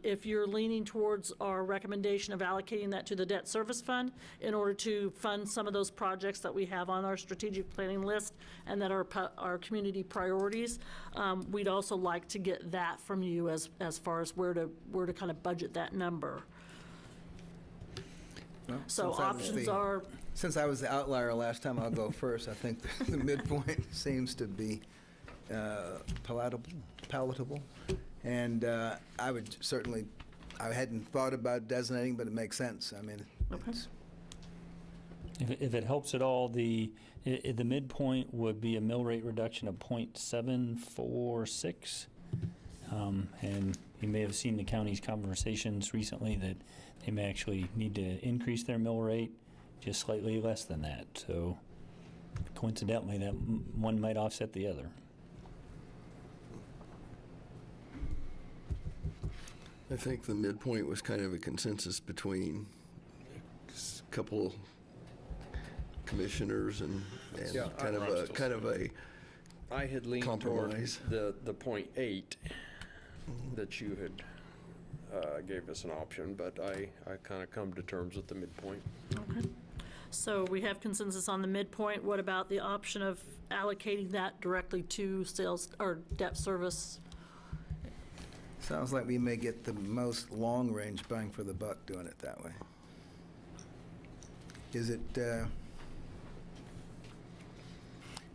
if you're leaning towards our recommendation of allocating that to the debt service fund in order to fund some of those projects that we have on our strategic planning list and that are our community priorities, we'd also like to get that from you as far as where to kind of budget that number. Well, So since I was options the- are, Since I was the outlier last time, I'll go first. I think the midpoint seems to be palatable. And I would certainly, I hadn't thought about designating, but it makes sense. I mean, it's, If it helps at all, the midpoint would be a mill rate reduction of .746. And you may have seen the county's conversations recently that they may actually need to increase their mill rate just slightly less than that. So coincidentally, that one might offset the other. I think the midpoint was kind of a consensus between a couple commissioners and Yeah, kind of a I had leaned toward compromise. the .8 that you had gave us an option, but I kind of come to terms with the midpoint. okay. So we have consensus on the midpoint. What about the option of allocating that directly to sales or debt service? sounds like we may get the most long-range bang for the buck doing it that way. Is it,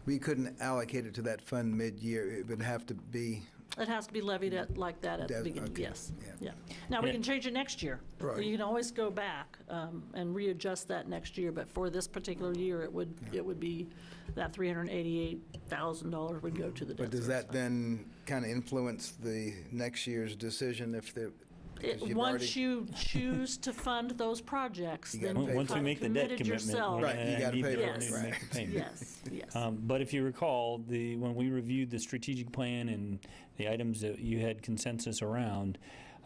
we couldn't allocate it to that fund mid-year. It would have to be, It has to be levied at, like that at the beginning, okay, yes. yeah. Yeah. Now, we Yeah. can change it next year. Right. You can always go back and readjust that next year, but for this particular year, it would be, that $388,000 would go to the debt but does service that fund. then kind of influence the next year's decision if the, because you've Once already- you choose to fund those projects, You then gotta you've pay Once we make the debt committed commitment, yourself. we're Right, you gonna gotta need pay the for it, revenue to right. make the payment. Yes, yes. But if you recall, when we reviewed the strategic plan and the items that you had consensus around,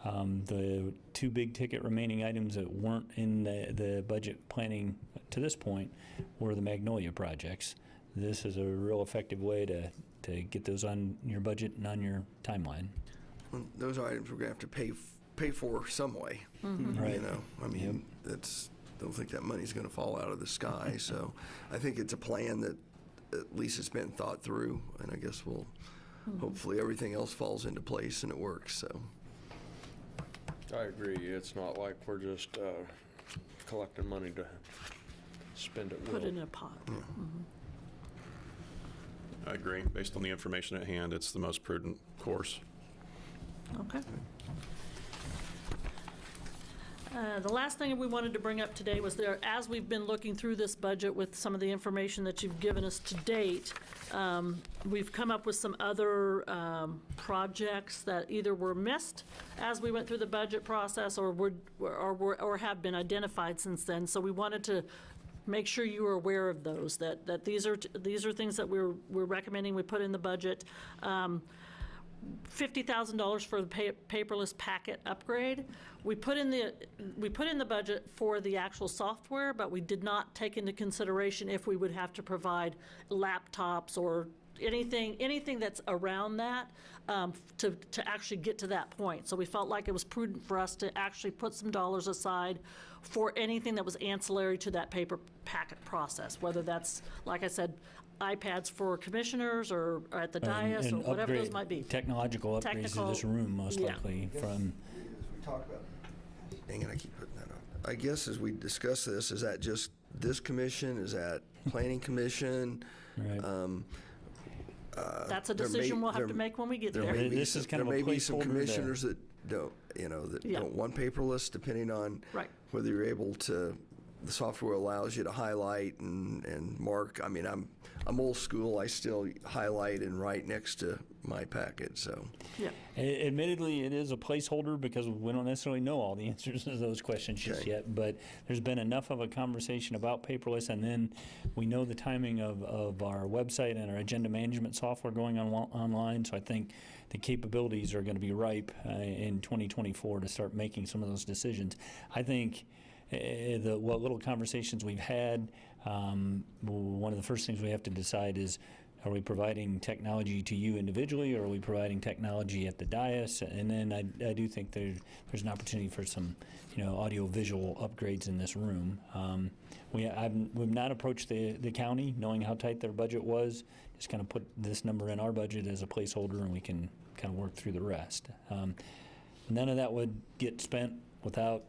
the two big ticket remaining items that weren't in the budget planning to this point were the Magnolia projects. This is a real effective way to get those on your budget and on your timeline. Well, those items we're gonna have to pay for some way. Right. You know, I mean, don't think that money's gonna fall out of the sky. So I think it's a plan that at least it's been thought through, and I guess hopefully everything else falls into place and it works, so. I agree. It's not like we're just collecting money to spend at will. Put it in a pot. I agree. Based on the information at hand, it's the most prudent course. Okay. The last thing we wanted to bring up today was as we've been looking through this budget with some of the information that you've given us to date, we've come up with some other projects that either were missed as we went through the budget process or have been identified since then. So we wanted to make sure you were aware of those, that these are things that we're recommending we put in the budget. $50,000 for the paperless packet upgrade. We put in the budget for the actual software, but we did not take into consideration if we would have to provide laptops or anything that's around that to actually get to that point. So we felt like it was prudent for us to actually put some dollars aside for anything that was ancillary to that paper packet process, whether that's, like I said, iPads for commissioners or at the dais or And whatever those upgrade- might be. Technological upgrades to this room, most yeah. likely, from, Dang it, I keep putting that up. I guess as we discuss this, is that just this commission? Is that planning commission? right. That's a there may- decision we'll have to there- make when we get There there. may be This is some- kind of a There may be some placeholder to- commissioners that don't, Yeah. don't want paperless, depending on Right. whether you're able to the software allows you to highlight and mark. I mean, I'm old school. I still highlight and write next to my packet, so. Yeah. Admittedly, it is a placeholder because we don't necessarily know all the answers to those questions just Okay. yet, but there's been enough of a conversation about paperless, and then we know the timing of our website and our agenda management software going online, so I think the capabilities are going to be ripe in 2024 to start making some of those decisions. I think what little conversations we've had, one of the first things we have to decide is, are we providing technology to you individually, or are we providing technology at the dais? And then I do think there's an opportunity for some, audio-visual upgrades in this room. We've not approached the county, knowing how tight their budget was. Just kind of put this number in our budget as a placeholder, and we can kind of work through the rest. None of that would get spent without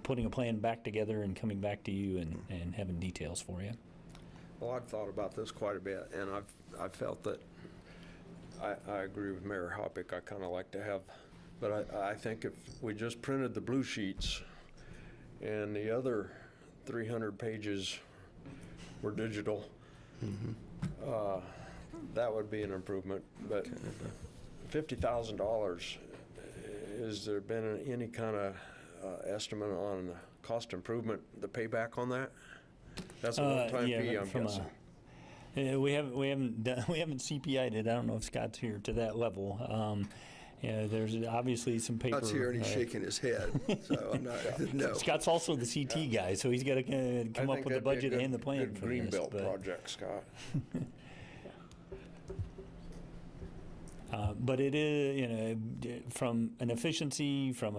putting a plan back together and coming back to you and having details for you. Well, I've thought about this quite a bit, and I've felt that I agree with Mayor Hoppick. I kind of like to have, but I think if we just printed the blue sheets and the other 300 pages were digital, that would be an improvement. But $50,000, has there been any kind of estimate on the cost improvement, the payback on that? That's a one-time fee, I'm guessing. We haven't CPI'd it. I don't know if Scott's here to that level. There's obviously some paper. Scott's here and he's shaking his head, so I'm not, no. Scott's also the CT guy, so he's got to come up with the budget and the plan for this. Greenbelt project, Scott. But it is, from an efficiency, from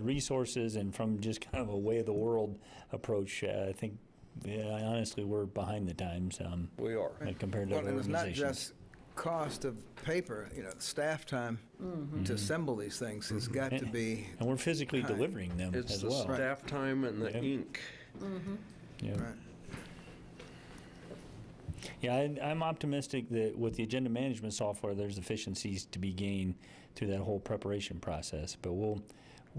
resources, and from just kind of a way of the world approach, I think, honestly, we're behind the times. We are. Compared to Well, other and it's not organizations. just cost of paper, staff time to assemble these things has got to be, And we're physically Right. delivering them It's as the well. staff time and the Yep. ink. Yeah. right. Yeah, I'm optimistic that with the agenda management software, there's efficiencies to be gained through that whole preparation process. But we'll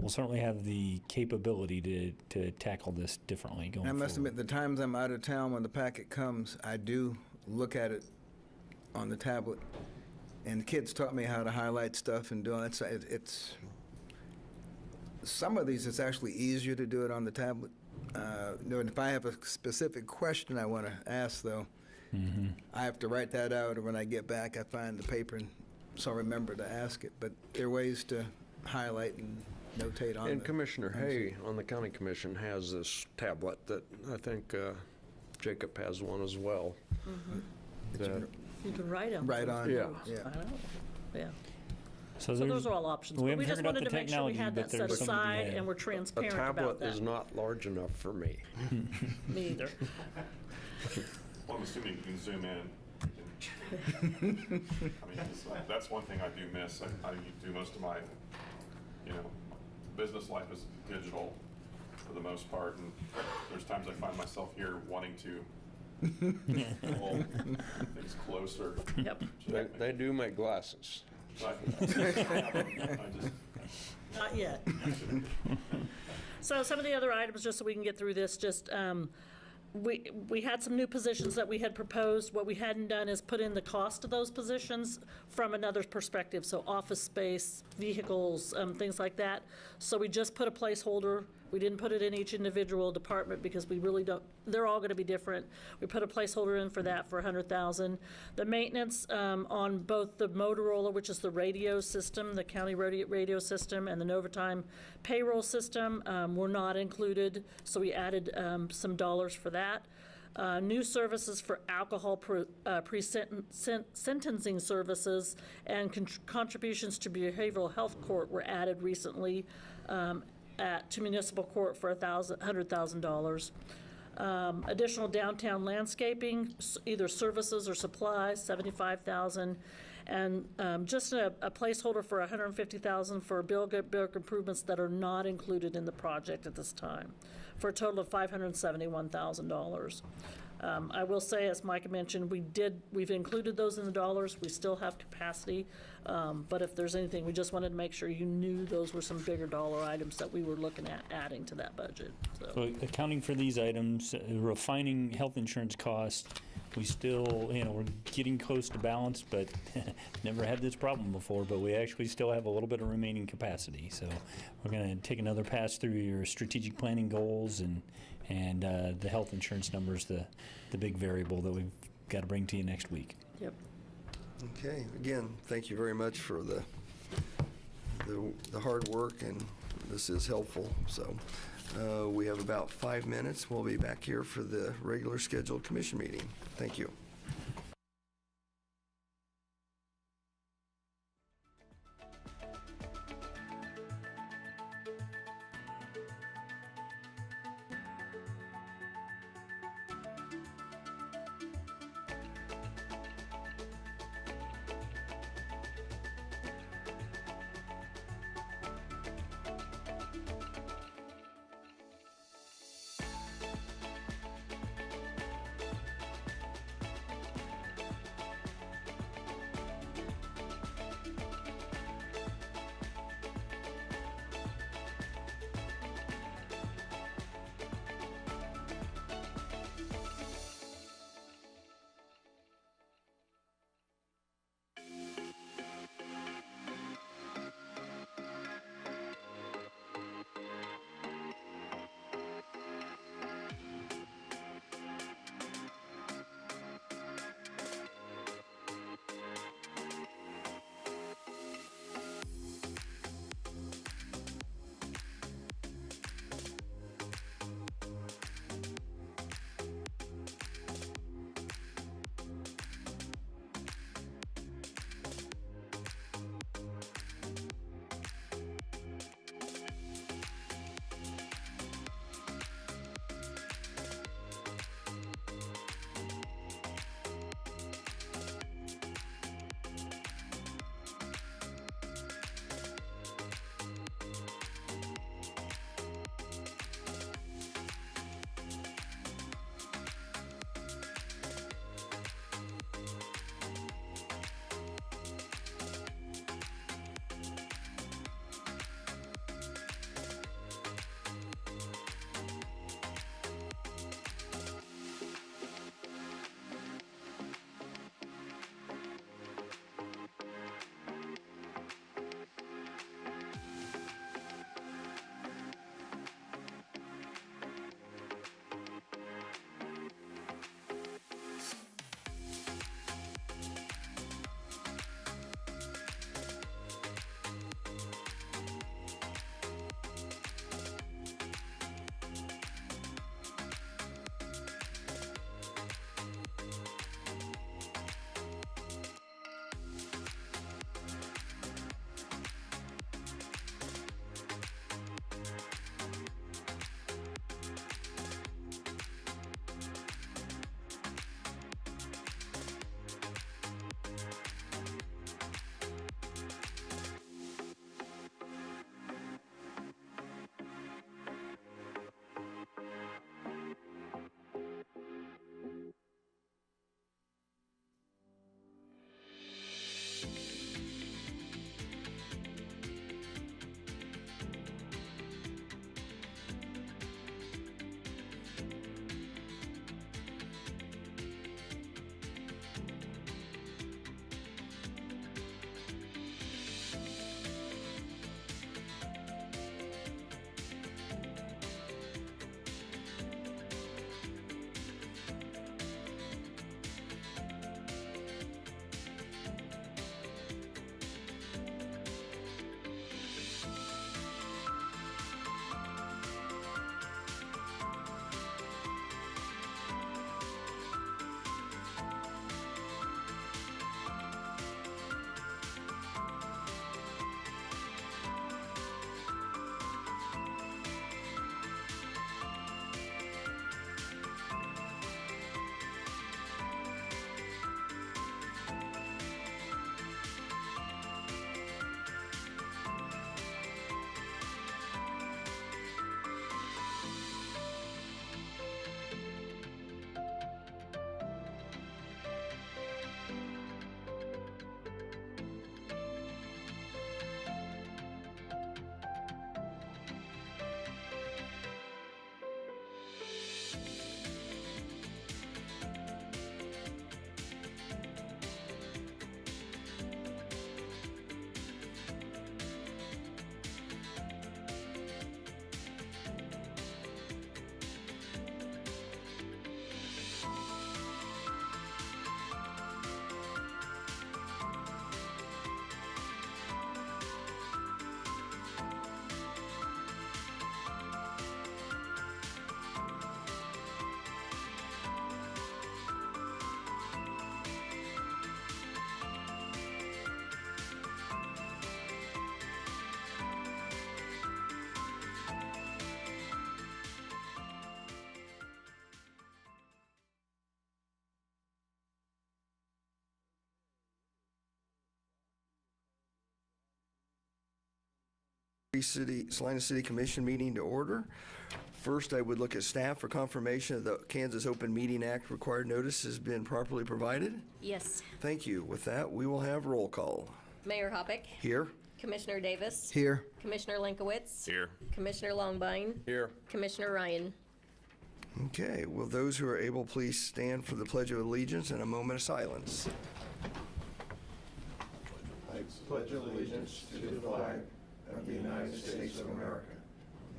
certainly have the capability to tackle this differently going I must forward. admit, the times I'm out of town when the packet comes, I do look at it on the tablet. And the kids taught me how to highlight stuff and do it. So it's some of these, it's actually easier to do it on the tablet. And if I have a specific question I want to ask, though, I have to write that out, or when I get back, I find the paper, and so I remember to ask it. But there are ways to highlight and notate on And the- Commissioner Hay on the county commission has this tablet that I think Jacob has one as well. That- You can write them. Right on. Yeah. Yeah. I know, yeah. So So there's- those are all options. we But haven't we just figured out wanted the to make sure we technology, had but that set there's something to be aside had. and we're A transparent about tablet that. is not large enough for me. Me either. Well, I'm assuming you can zoom in. I mean, that's one thing I do miss. I do most of my, business life is digital for the most part, and there's times I find myself here wanting to pull things closer. Yep, They do make glasses. I just, not yet. So some of the other items, just so we can get through this, we had some new positions that we had proposed. What we hadn't done is put in the cost of those positions from another perspective, so office space, vehicles, things like that. So we just put a placeholder. We didn't put it in each individual department because we really don't, they're all gonna be different. We put a placeholder in for that for $100,000. The maintenance on both the Motorola, which is the radio system, the county radio system, and the Novatime payroll system were not included, so we added some dollars for that. New services for alcohol pre-sentencing services and contributions to behavioral health court were added recently to municipal court for $100,000. Additional downtown landscaping, either services or supplies, $75,000. And just a placeholder for $150,000 for build improvements that are not included in the project at this time, for a total of $571,000. I will say, as Mike mentioned, we've included those in the dollars. We still have capacity, but if there's anything, we just wanted to make sure you knew those were some bigger dollar items that we were looking at adding to that budget. So accounting for these items, refining health insurance costs, we still, we're getting close to balance, but never had this problem before, but we actually still have a little bit of remaining capacity. So we're going to take another pass through your strategic planning goals and the health insurance numbers, the big variable that we've got to bring to you next week. Yep. Okay, again, thank you very much for the hard work, and this is helpful. So we have about 5 minutes. We'll be back here for the regular scheduled commission meeting. Thank you. Salina City Commission meeting to order. First, I would look at staff for confirmation that the Kansas Open Meeting Act required notice has been properly provided. Yes. Thank you. With that, we will have roll call. Mayor Hoppick. Here. Commissioner Davis. Here. Commissioner Linkowitz. Here. Commissioner Longbine. Here. Commissioner Ryan. Okay, will those who are able please stand for the Pledge of Allegiance and a moment of silence. I pledge allegiance to the flag of the United States of America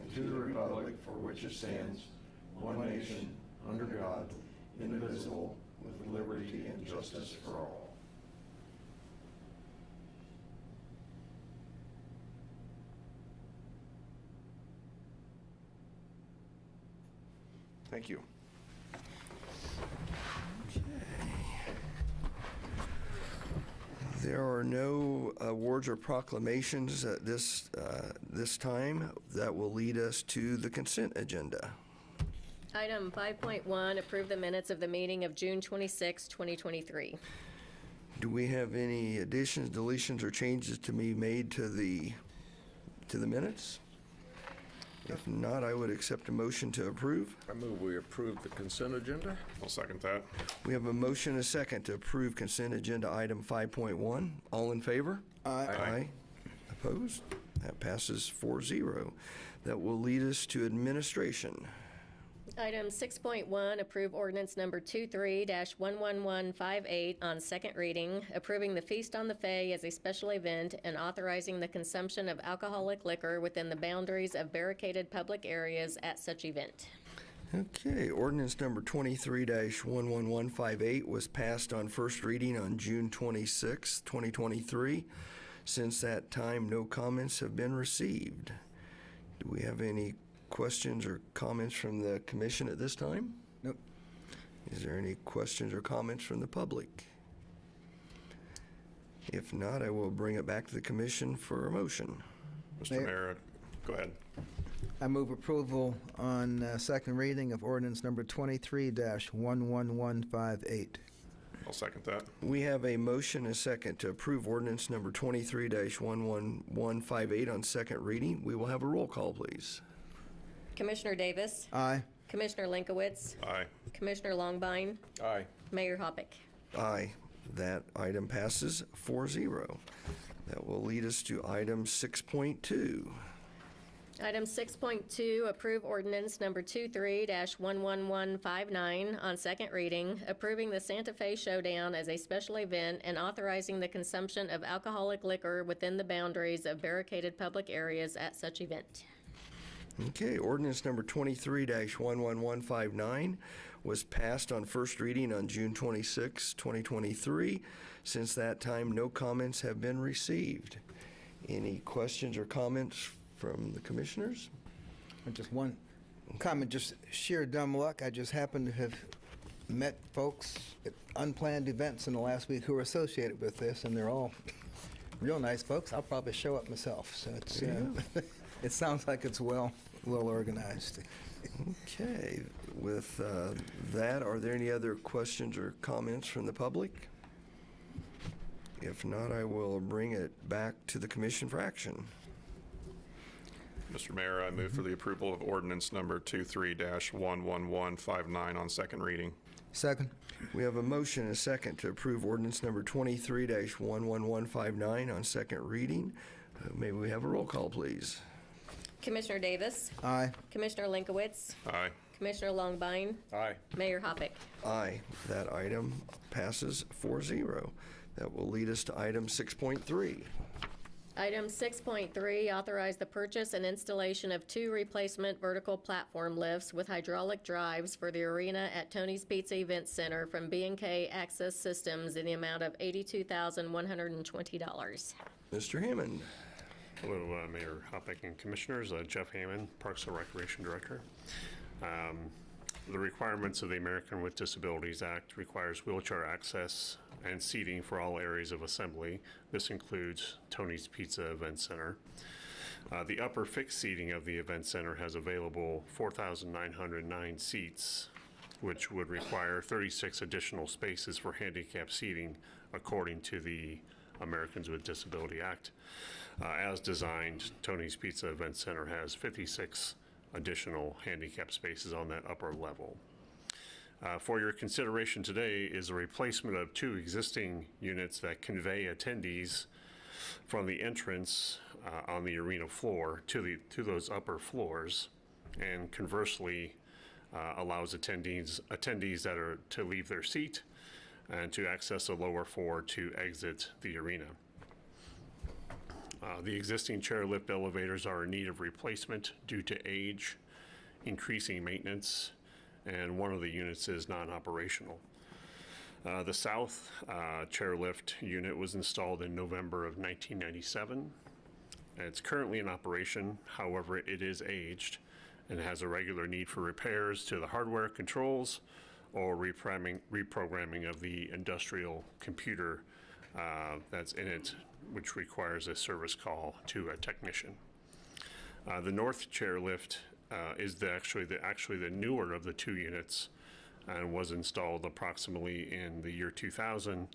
and to the republic for which it stands, one nation, under God, indivisible, with liberty and justice for all. Thank you. There are no awards or proclamations at this time. That will lead us to the consent agenda. Item 5.1, approve the minutes of the meeting of June 26, 2023. Do we have any additions, deletions, or changes to be made to the minutes? If not, I would accept a motion to approve. I move we approve the consent agenda. I'll second that. We have a motion and a second to approve consent agenda item 5.1. All in favor? Aye. Opposed? That passes 4-0. That will lead us to administration. Item 6.1, approve ordinance number 23-11158 on second reading, approving the Feast on the Fae as a special event and authorizing the consumption of alcoholic liquor within the boundaries of barricaded public areas at such event. Okay, ordinance number 23-11158 was passed on first reading on June 26, 2023. Since that time, no comments have been received. Do we have any questions or comments from the commission at this time? Nope. Is there any questions or comments from the public? If not, I will bring it back to the commission for a motion. Mr. Mayor. Mayor, go ahead. I move approval on second reading of ordinance number 23-11158. I'll second that. We have a motion and a second to approve ordinance number 23-11158 on second reading. We will have a roll call, please. Commissioner Davis. Aye. Commissioner Linkowitz. Aye. Commissioner Longbine. Aye. Mayor Hoppick. Aye. That item passes 4-0. That will lead us to item 6.2. Item 6.2, approve ordinance number 23-11159 on second reading, approving the Santa Fe Showdown as a special event and authorizing the consumption of alcoholic liquor within the boundaries of barricaded public areas at such event. Okay, ordinance number 23-11159 was passed on first reading on June 26, 2023. Since that time, no comments have been received. Any questions or comments from the commissioners? Just one comment, just sheer dumb luck. I just happen to have met folks at unplanned events in the last week who are associated with this, and they're all real nice folks. I'll probably show up myself. So it's it sounds like it's well organized. Okay, with that, are there any other questions or comments from the public? If not, I will bring it back to the commission for action. Mr. Mayor, I move for the approval of ordinance number 23-11159 on second reading. Second. We have a motion and a second to approve ordinance number 23-11159 on second reading. May we have a roll call, please? Commissioner Davis. Aye. Commissioner Linkowitz. Aye. Commissioner Longbine. Aye. Mayor Hoppick. Aye. That item passes 4-0. That will lead us to item 6.3. Item 6.3, authorize the purchase and installation of 2 replacement vertical platform lifts with hydraulic drives for the arena at Tony's Pizza Event Center from B&K Access Systems in the amount of $82,120. Mr. Hammond. Hello, Mayor Hoppick and Commissioners. Jeff Hammond, Parks and Recreation Director. The requirements of the American with Disabilities Act requires wheelchair access and seating for all areas of assembly. This includes Tony's Pizza Event Center. The upper fixed seating of the event center has available 4,909 seats, which would require 36 additional spaces for handicap seating according to the Americans with Disability Act. As designed, Tony's Pizza Event Center has 56 additional handicap spaces on that upper level. For your consideration today is a replacement of 2 existing units that convey attendees from the entrance on the arena floor to those upper floors, and conversely allows attendees that are to leave their seat and to access the lower floor to exit the arena. The existing chairlift elevators are in need of replacement due to age, increasing maintenance, and one of the units is non-operational. The south chairlift unit was installed in November of 1997. It's currently in operation, however, it is aged and has a regular need for repairs to the hardware controls or reprogramming of the industrial computer that's in it, which requires a service call to a technician. The north chairlift is actually the newer of the 2 units and was installed approximately in the year 2000.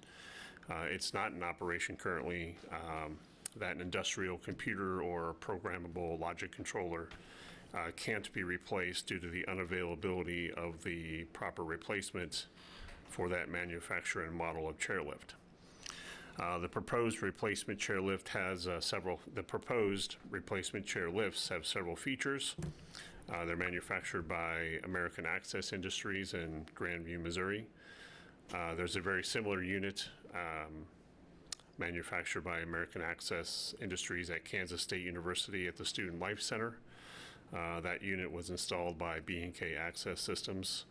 It's not in operation currently. That industrial computer or programmable logic controller can't be replaced due to the unavailability of the proper replacement for that manufacturer and model of chairlift. The proposed replacement chairlift has the proposed replacement chairlifts have several features. They're manufactured by American Access Industries in Grandview, Missouri. There's a very similar unit manufactured by American Access Industries at Kansas State University at the Student Life Center. That unit was installed by B&K Access Systems.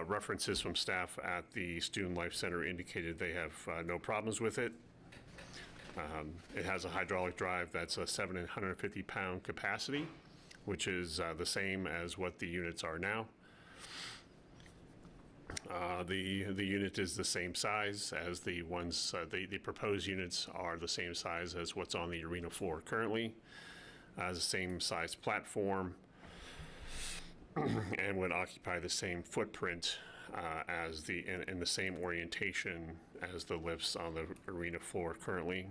References from staff at the Student Life Center indicated they have no problems with it. It has a hydraulic drive that's a 750-pound capacity, which is the same as what the units are now. The unit is the same size as the ones, the proposed units are the same size as what's on the arena floor currently. Has the same size platform and would occupy the same footprint as in the same orientation as the lifts on the arena floor currently.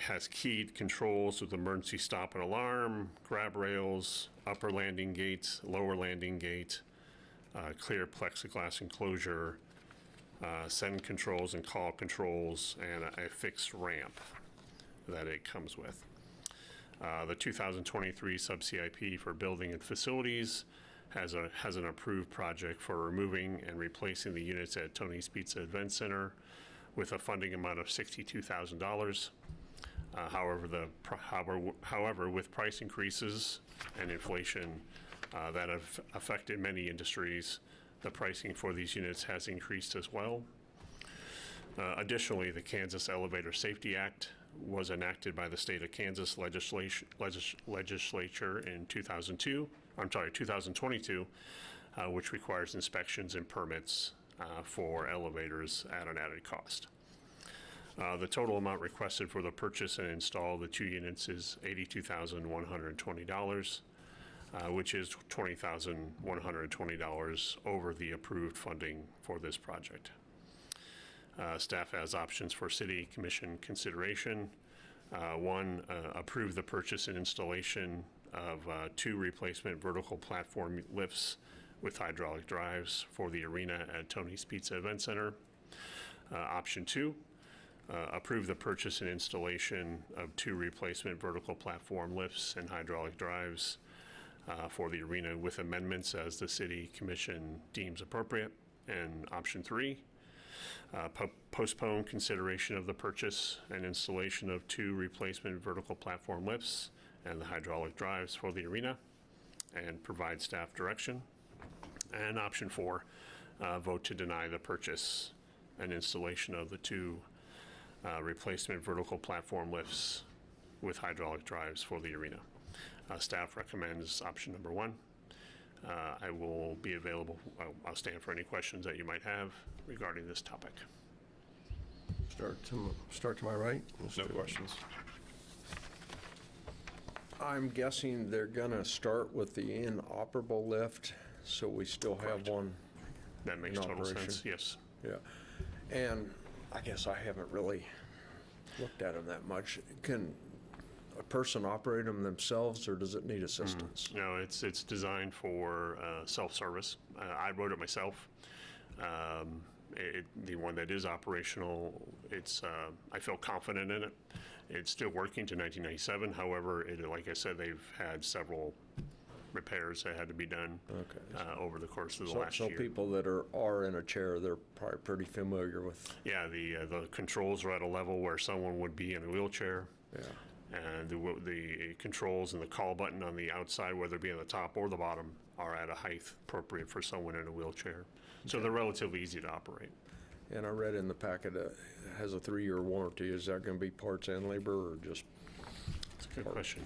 Has keyed controls with emergency stop and alarm, grab rails, upper landing gates, lower landing gate, clear plexiglass enclosure, send controls and call controls, and a fixed ramp that it comes with. The 2023 sub-CIP for building and facilities has an approved project for removing and replacing the units at Tony's Pizza Event Center with a funding amount of $62,000. However, with price increases and inflation that have affected many industries, the pricing for these units has increased as well. Additionally, the Kansas Elevator Safety Act was enacted by the state of Kansas legislature in 2022, which requires inspections and permits for elevators at an added cost. The total amount requested for the purchase and install the 2 units is $82,120, which is $20,120 over the approved funding for this project. Staff has options for City Commission consideration. 1, approve the purchase and installation of 2 replacement vertical platform lifts with hydraulic drives for the arena at Tony's Pizza Event Center. Option 2, approve the purchase and installation of 2 replacement vertical platform lifts and hydraulic drives for the arena with amendments as the City Commission deems appropriate. And option 3, postpone consideration of the purchase and installation of 2 replacement vertical platform lifts and the hydraulic drives for the arena and provide staff direction. And option 4, vote to deny the purchase and installation of the 2 replacement vertical platform lifts with hydraulic drives for the arena. Staff recommends option number 1. I will be available. I'll stand for any questions that you might have regarding this topic. Start to my right. No questions. I'm guessing they're gonna start with the inoperable lift, so we still have Correct. one. That makes In total operation. sense, yes. Yeah. And I guess I haven't really looked at them that much. Can a person operate them themselves, or does it need assistance? No, it's designed for self-service. I wrote it myself. The one that is operational, I feel confident in it. It's still working to 1997. However, like I said, they've had several repairs that had to be done over the course of the last So year. people that are in a chair, they're probably pretty familiar with. Yeah, the controls are at a level where someone would be in a wheelchair. Yeah. And the controls and the call button on the outside, whether it be on the top or the bottom, are at a height appropriate for someone in a wheelchair. So they're relatively easy to operate. And I read in the packet, it has a 3-year warranty. Is that going to be parts and labor, or just? That's a good question.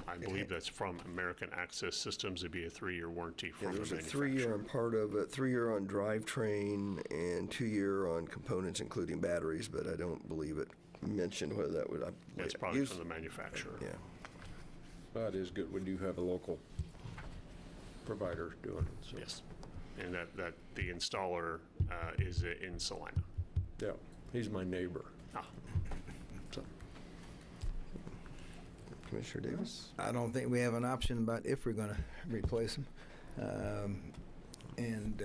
I believe that's from American Access Systems. It'd be a 3-year warranty Yeah, from the there's a manufacturer. 3-year on part of it, 3-year on drivetrain, and 2-year on components, including batteries, but I don't believe it mentioned whether that would. That's probably from the manufacturer. Yeah. That is good. We do have a local provider doing it. So. Yes. And that the installer is in Salina. Yeah, he's my neighbor. Ah. So. Commissioner Davis? I don't think we have an option about if we're going to replace them. And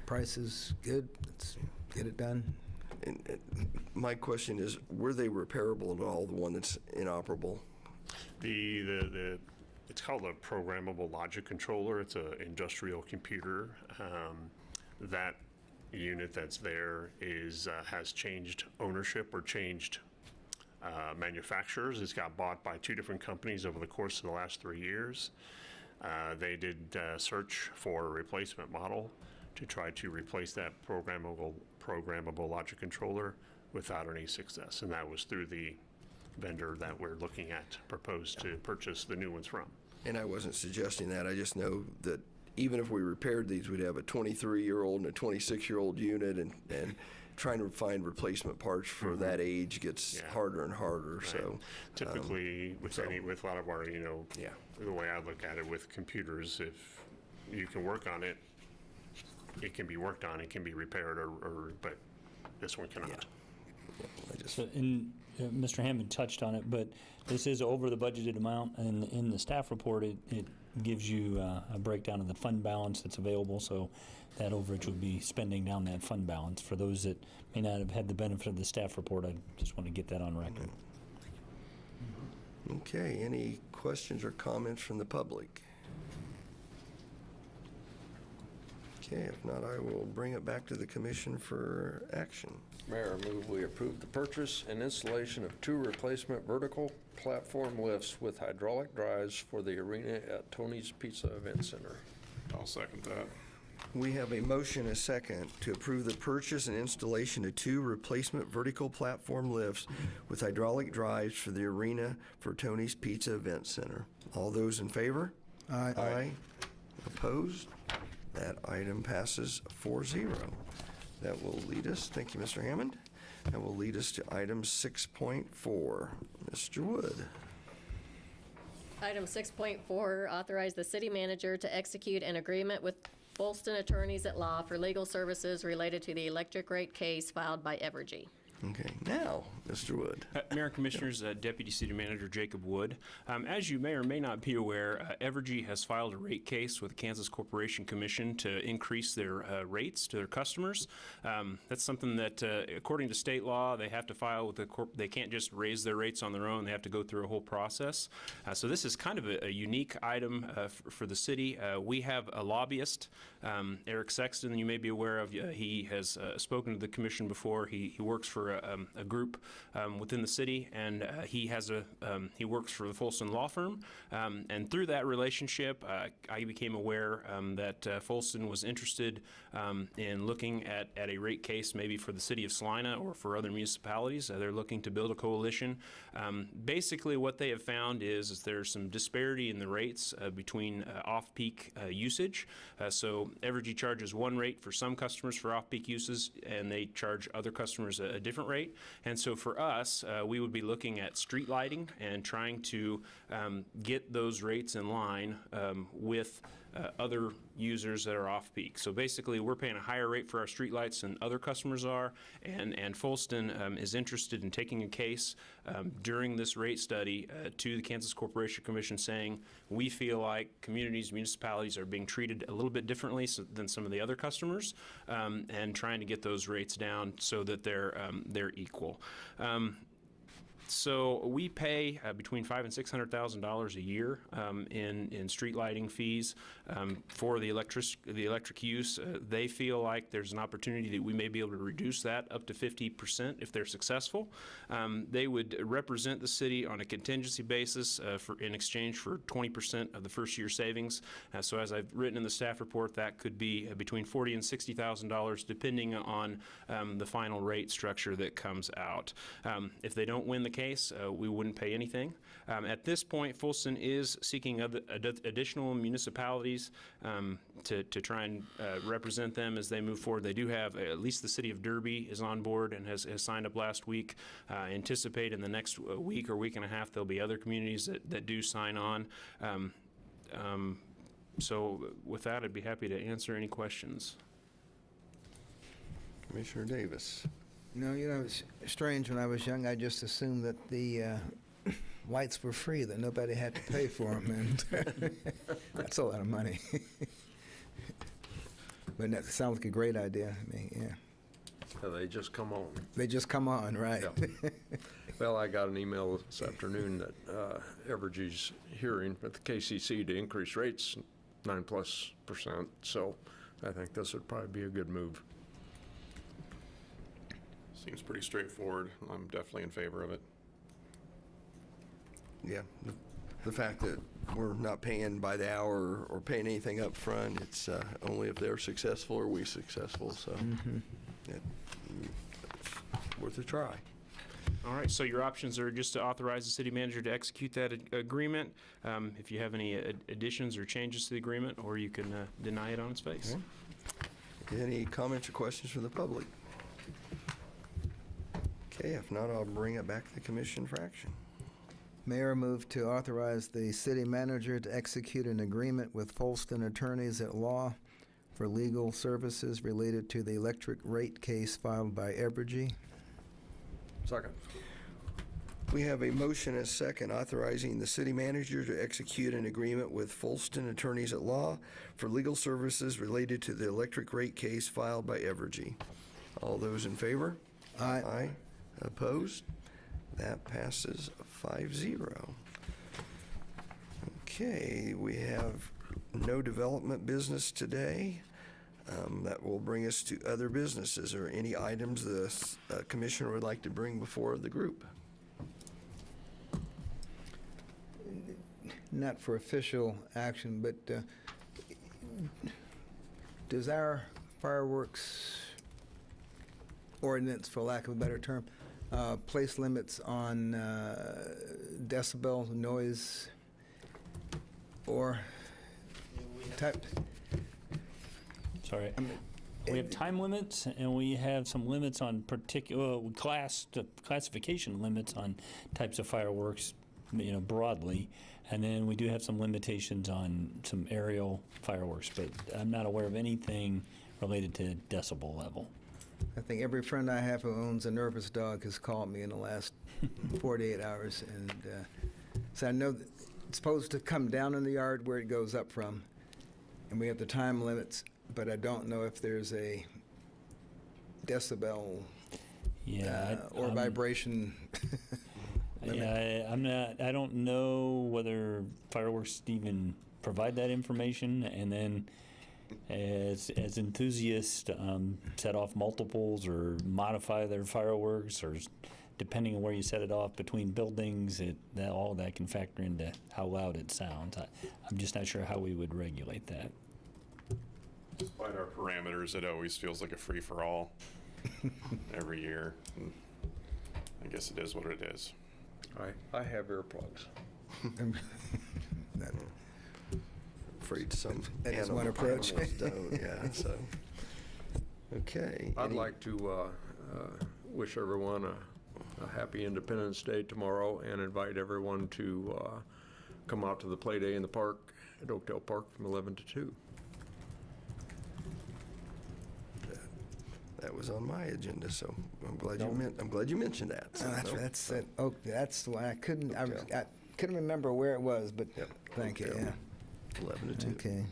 price is good. Let's get it done. And my question is, were they repairable at all, the one that's inoperable? It's called a programmable logic controller. It's an industrial computer. That unit that's there has changed ownership or changed manufacturers. It's got bought by 2 different companies over the course of the last 3 years. They did search for a replacement model to try to replace that programmable logic controller without any success, and that was through the vendor that we're looking at proposed to purchase the new ones from. And I wasn't suggesting that. I just know that even if we repaired these, we'd have a 23-year-old and a 26-year-old unit, and trying to find replacement parts for that age gets harder and harder. Right. So typically, with a lot of our, the way I look at it with computers, if you can work on it, it can be worked on, it can be repaired, but this one cannot. Mr. Hammond touched on it, but this is over the budgeted amount, and in the staff report, it gives you a breakdown of the fund balance that's available, so that overage would be spending down that fund balance. For those that may not have had the benefit of the staff report, I just want to get that on record. Okay, any questions or comments from the public? Okay, if not, I will bring it back to the commission for action. Mayor, I move we approve the purchase and installation of 2 replacement vertical platform lifts with hydraulic drives for the arena at Tony's Pizza Event Center. I'll second that. We have a motion, a second, to approve the purchase and installation of 2 replacement vertical platform lifts with hydraulic drives for the arena for Tony's Pizza Event Center. All those in favor? Aye. Aye. Opposed? That item passes 4-0. That will lead us, thank you, Mr. Hammond. That will lead us to item 6.4. Mr. Wood. Item 6.4, authorize the city manager to execute an agreement with Folston Attorneys at Law for legal services related to the electric rate case filed by Evergy. Okay, now, Mr. Wood. Mayor and Commissioners, Deputy City Manager Jacob Wood. As you may or may not be aware, Evergy has filed a rate case with the Kansas Corporation Commission to increase their rates to their customers. That's something that, according to state law, they have to file with the they can't just raise their rates on their own. They have to go through a whole process. So this is kind of a unique item for the city. We have a lobbyist, Eric Sexton, you may be aware of. He has spoken to the commission before. He works for a group within the city, and he works for the Folston Law Firm. And through that relationship, I became aware that Folston was interested in looking at a rate case maybe for the city of Salina or for other municipalities. They're looking to build a coalition. Basically, what they have found is there's some disparity in the rates between off-peak usage. So Evergy charges one rate for some customers for off-peak uses, and they charge other customers a different rate. And so for us, we would be looking at street lighting and trying to get those rates in line with other users that are off-peak. So basically, we're paying a higher rate for our streetlights than other customers are, and Folston is interested in taking a case during this rate study to the Kansas Corporation Commission saying, we feel like communities, municipalities are being treated a little bit differently than some of the other customers, and trying to get those rates down so that they're equal. So we pay between $500,000 and $600,000 a year in street lighting fees for the electric use. They feel like there's an opportunity that we may be able to reduce that up to 50% if they're successful. They would represent the city on a contingency basis in exchange for 20% of the first year savings. So as I've written in the staff report, that could be between $40,000 and $60,000 depending on the final rate structure that comes out. If they don't win the case, we wouldn't pay anything. At this point, Folston is seeking additional municipalities to try and represent them as they move forward. They do have, at least the city of Derby is on board and has signed up last week. Anticipate in the next week or week and a half there'll be other communities that do sign on. So with that, I'd be happy to answer any questions. Commissioner Davis. No, it's strange. When I was young, I just assumed that the lights were free, that nobody had to pay for them, and that's a lot of money. But that sounds like a great idea. I mean, yeah. So they just come on. They just come on, right? Yeah. Well, I got an email this afternoon that Evergy's hearing at the KCC to increase rates 9+%. So I think this would probably be a good move. Seems pretty straightforward. I'm definitely in favor of it. Yeah, the fact that we're not paying by the hour or paying anything up front, it's only if they're successful or we successful, so it's worth a try. All right, so your options are just to authorize the city manager to execute that agreement if you have any additions or changes to the agreement, or you can deny it on its face. Okay. Any comments or questions from the public? Okay, if not, I'll bring it back to the commission for action. Mayor, move to authorize the city manager to execute an agreement with Folston Attorneys at Law for legal services related to the electric rate case filed by Evergy. Second. We have a motion and a second authorizing the city manager to execute an agreement with Folston Attorneys at Law for legal services related to the electric rate case filed by Evergy. All those in favor? Aye. Aye. Opposed? That passes 5-0. Okay, we have no development business today. That will bring us to other businesses. Are any items the commissioner would like to bring before the group? Not for official action, but does our fireworks ordinance, for lack of a better term, place limits on decibel noise or type? Sorry. We have time limits, and we have some limits on particular classification limits on types of fireworks, broadly. And then we do have some limitations on some aerial fireworks, but I'm not aware of anything related to decibel level. I think every friend I have who owns a nervous dog has called me in the last 48 hours. And so I know that it's supposed to come down in the yard where it goes up from. And we have the time limits, but I don't know if there's a decibel or vibration. Yeah, I don't know whether fireworks even provide that information, and then as enthusiasts set off multiples or modify their fireworks, or depending on where you set it off between buildings, all that can factor into how loud it sounds. I'm just not sure how we would regulate that. Despite our parameters, it always feels like a free-for-all every year. And I guess it is what it is. I have earplugs. Afraid some That is one approach. animals don't, yeah, so. Okay. I'd any- like to wish everyone a a happy Independence Day tomorrow and invite everyone to come out to the play day in the park at Oakdale Park from 11 to 2. That was on my agenda, so I'm glad you mentioned that. So, no, That's it. Oh, that's why I couldn't remember where it was, but Yep. thank you, Oakdale, yeah. 11 to 2. Okay.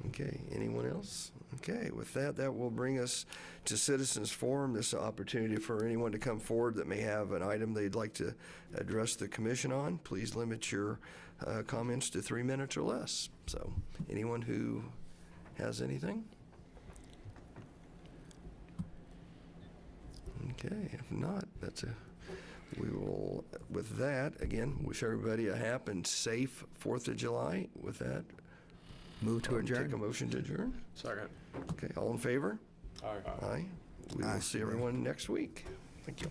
Okay, anyone else? Okay, with that, that will bring us to Citizens Forum. This is an opportunity for anyone to come forward that may have an item they'd like to address the commission on. Please limit your comments to 3 minutes or less. So, anyone who has anything? Okay, if not, we will, with that, again, wish everybody a happy and safe 4th of July. With that, Move to adjourn. take a motion to adjourn. Second. Okay, all in favor? Aye. Aye. We will Aye. see everyone next week. Thank you.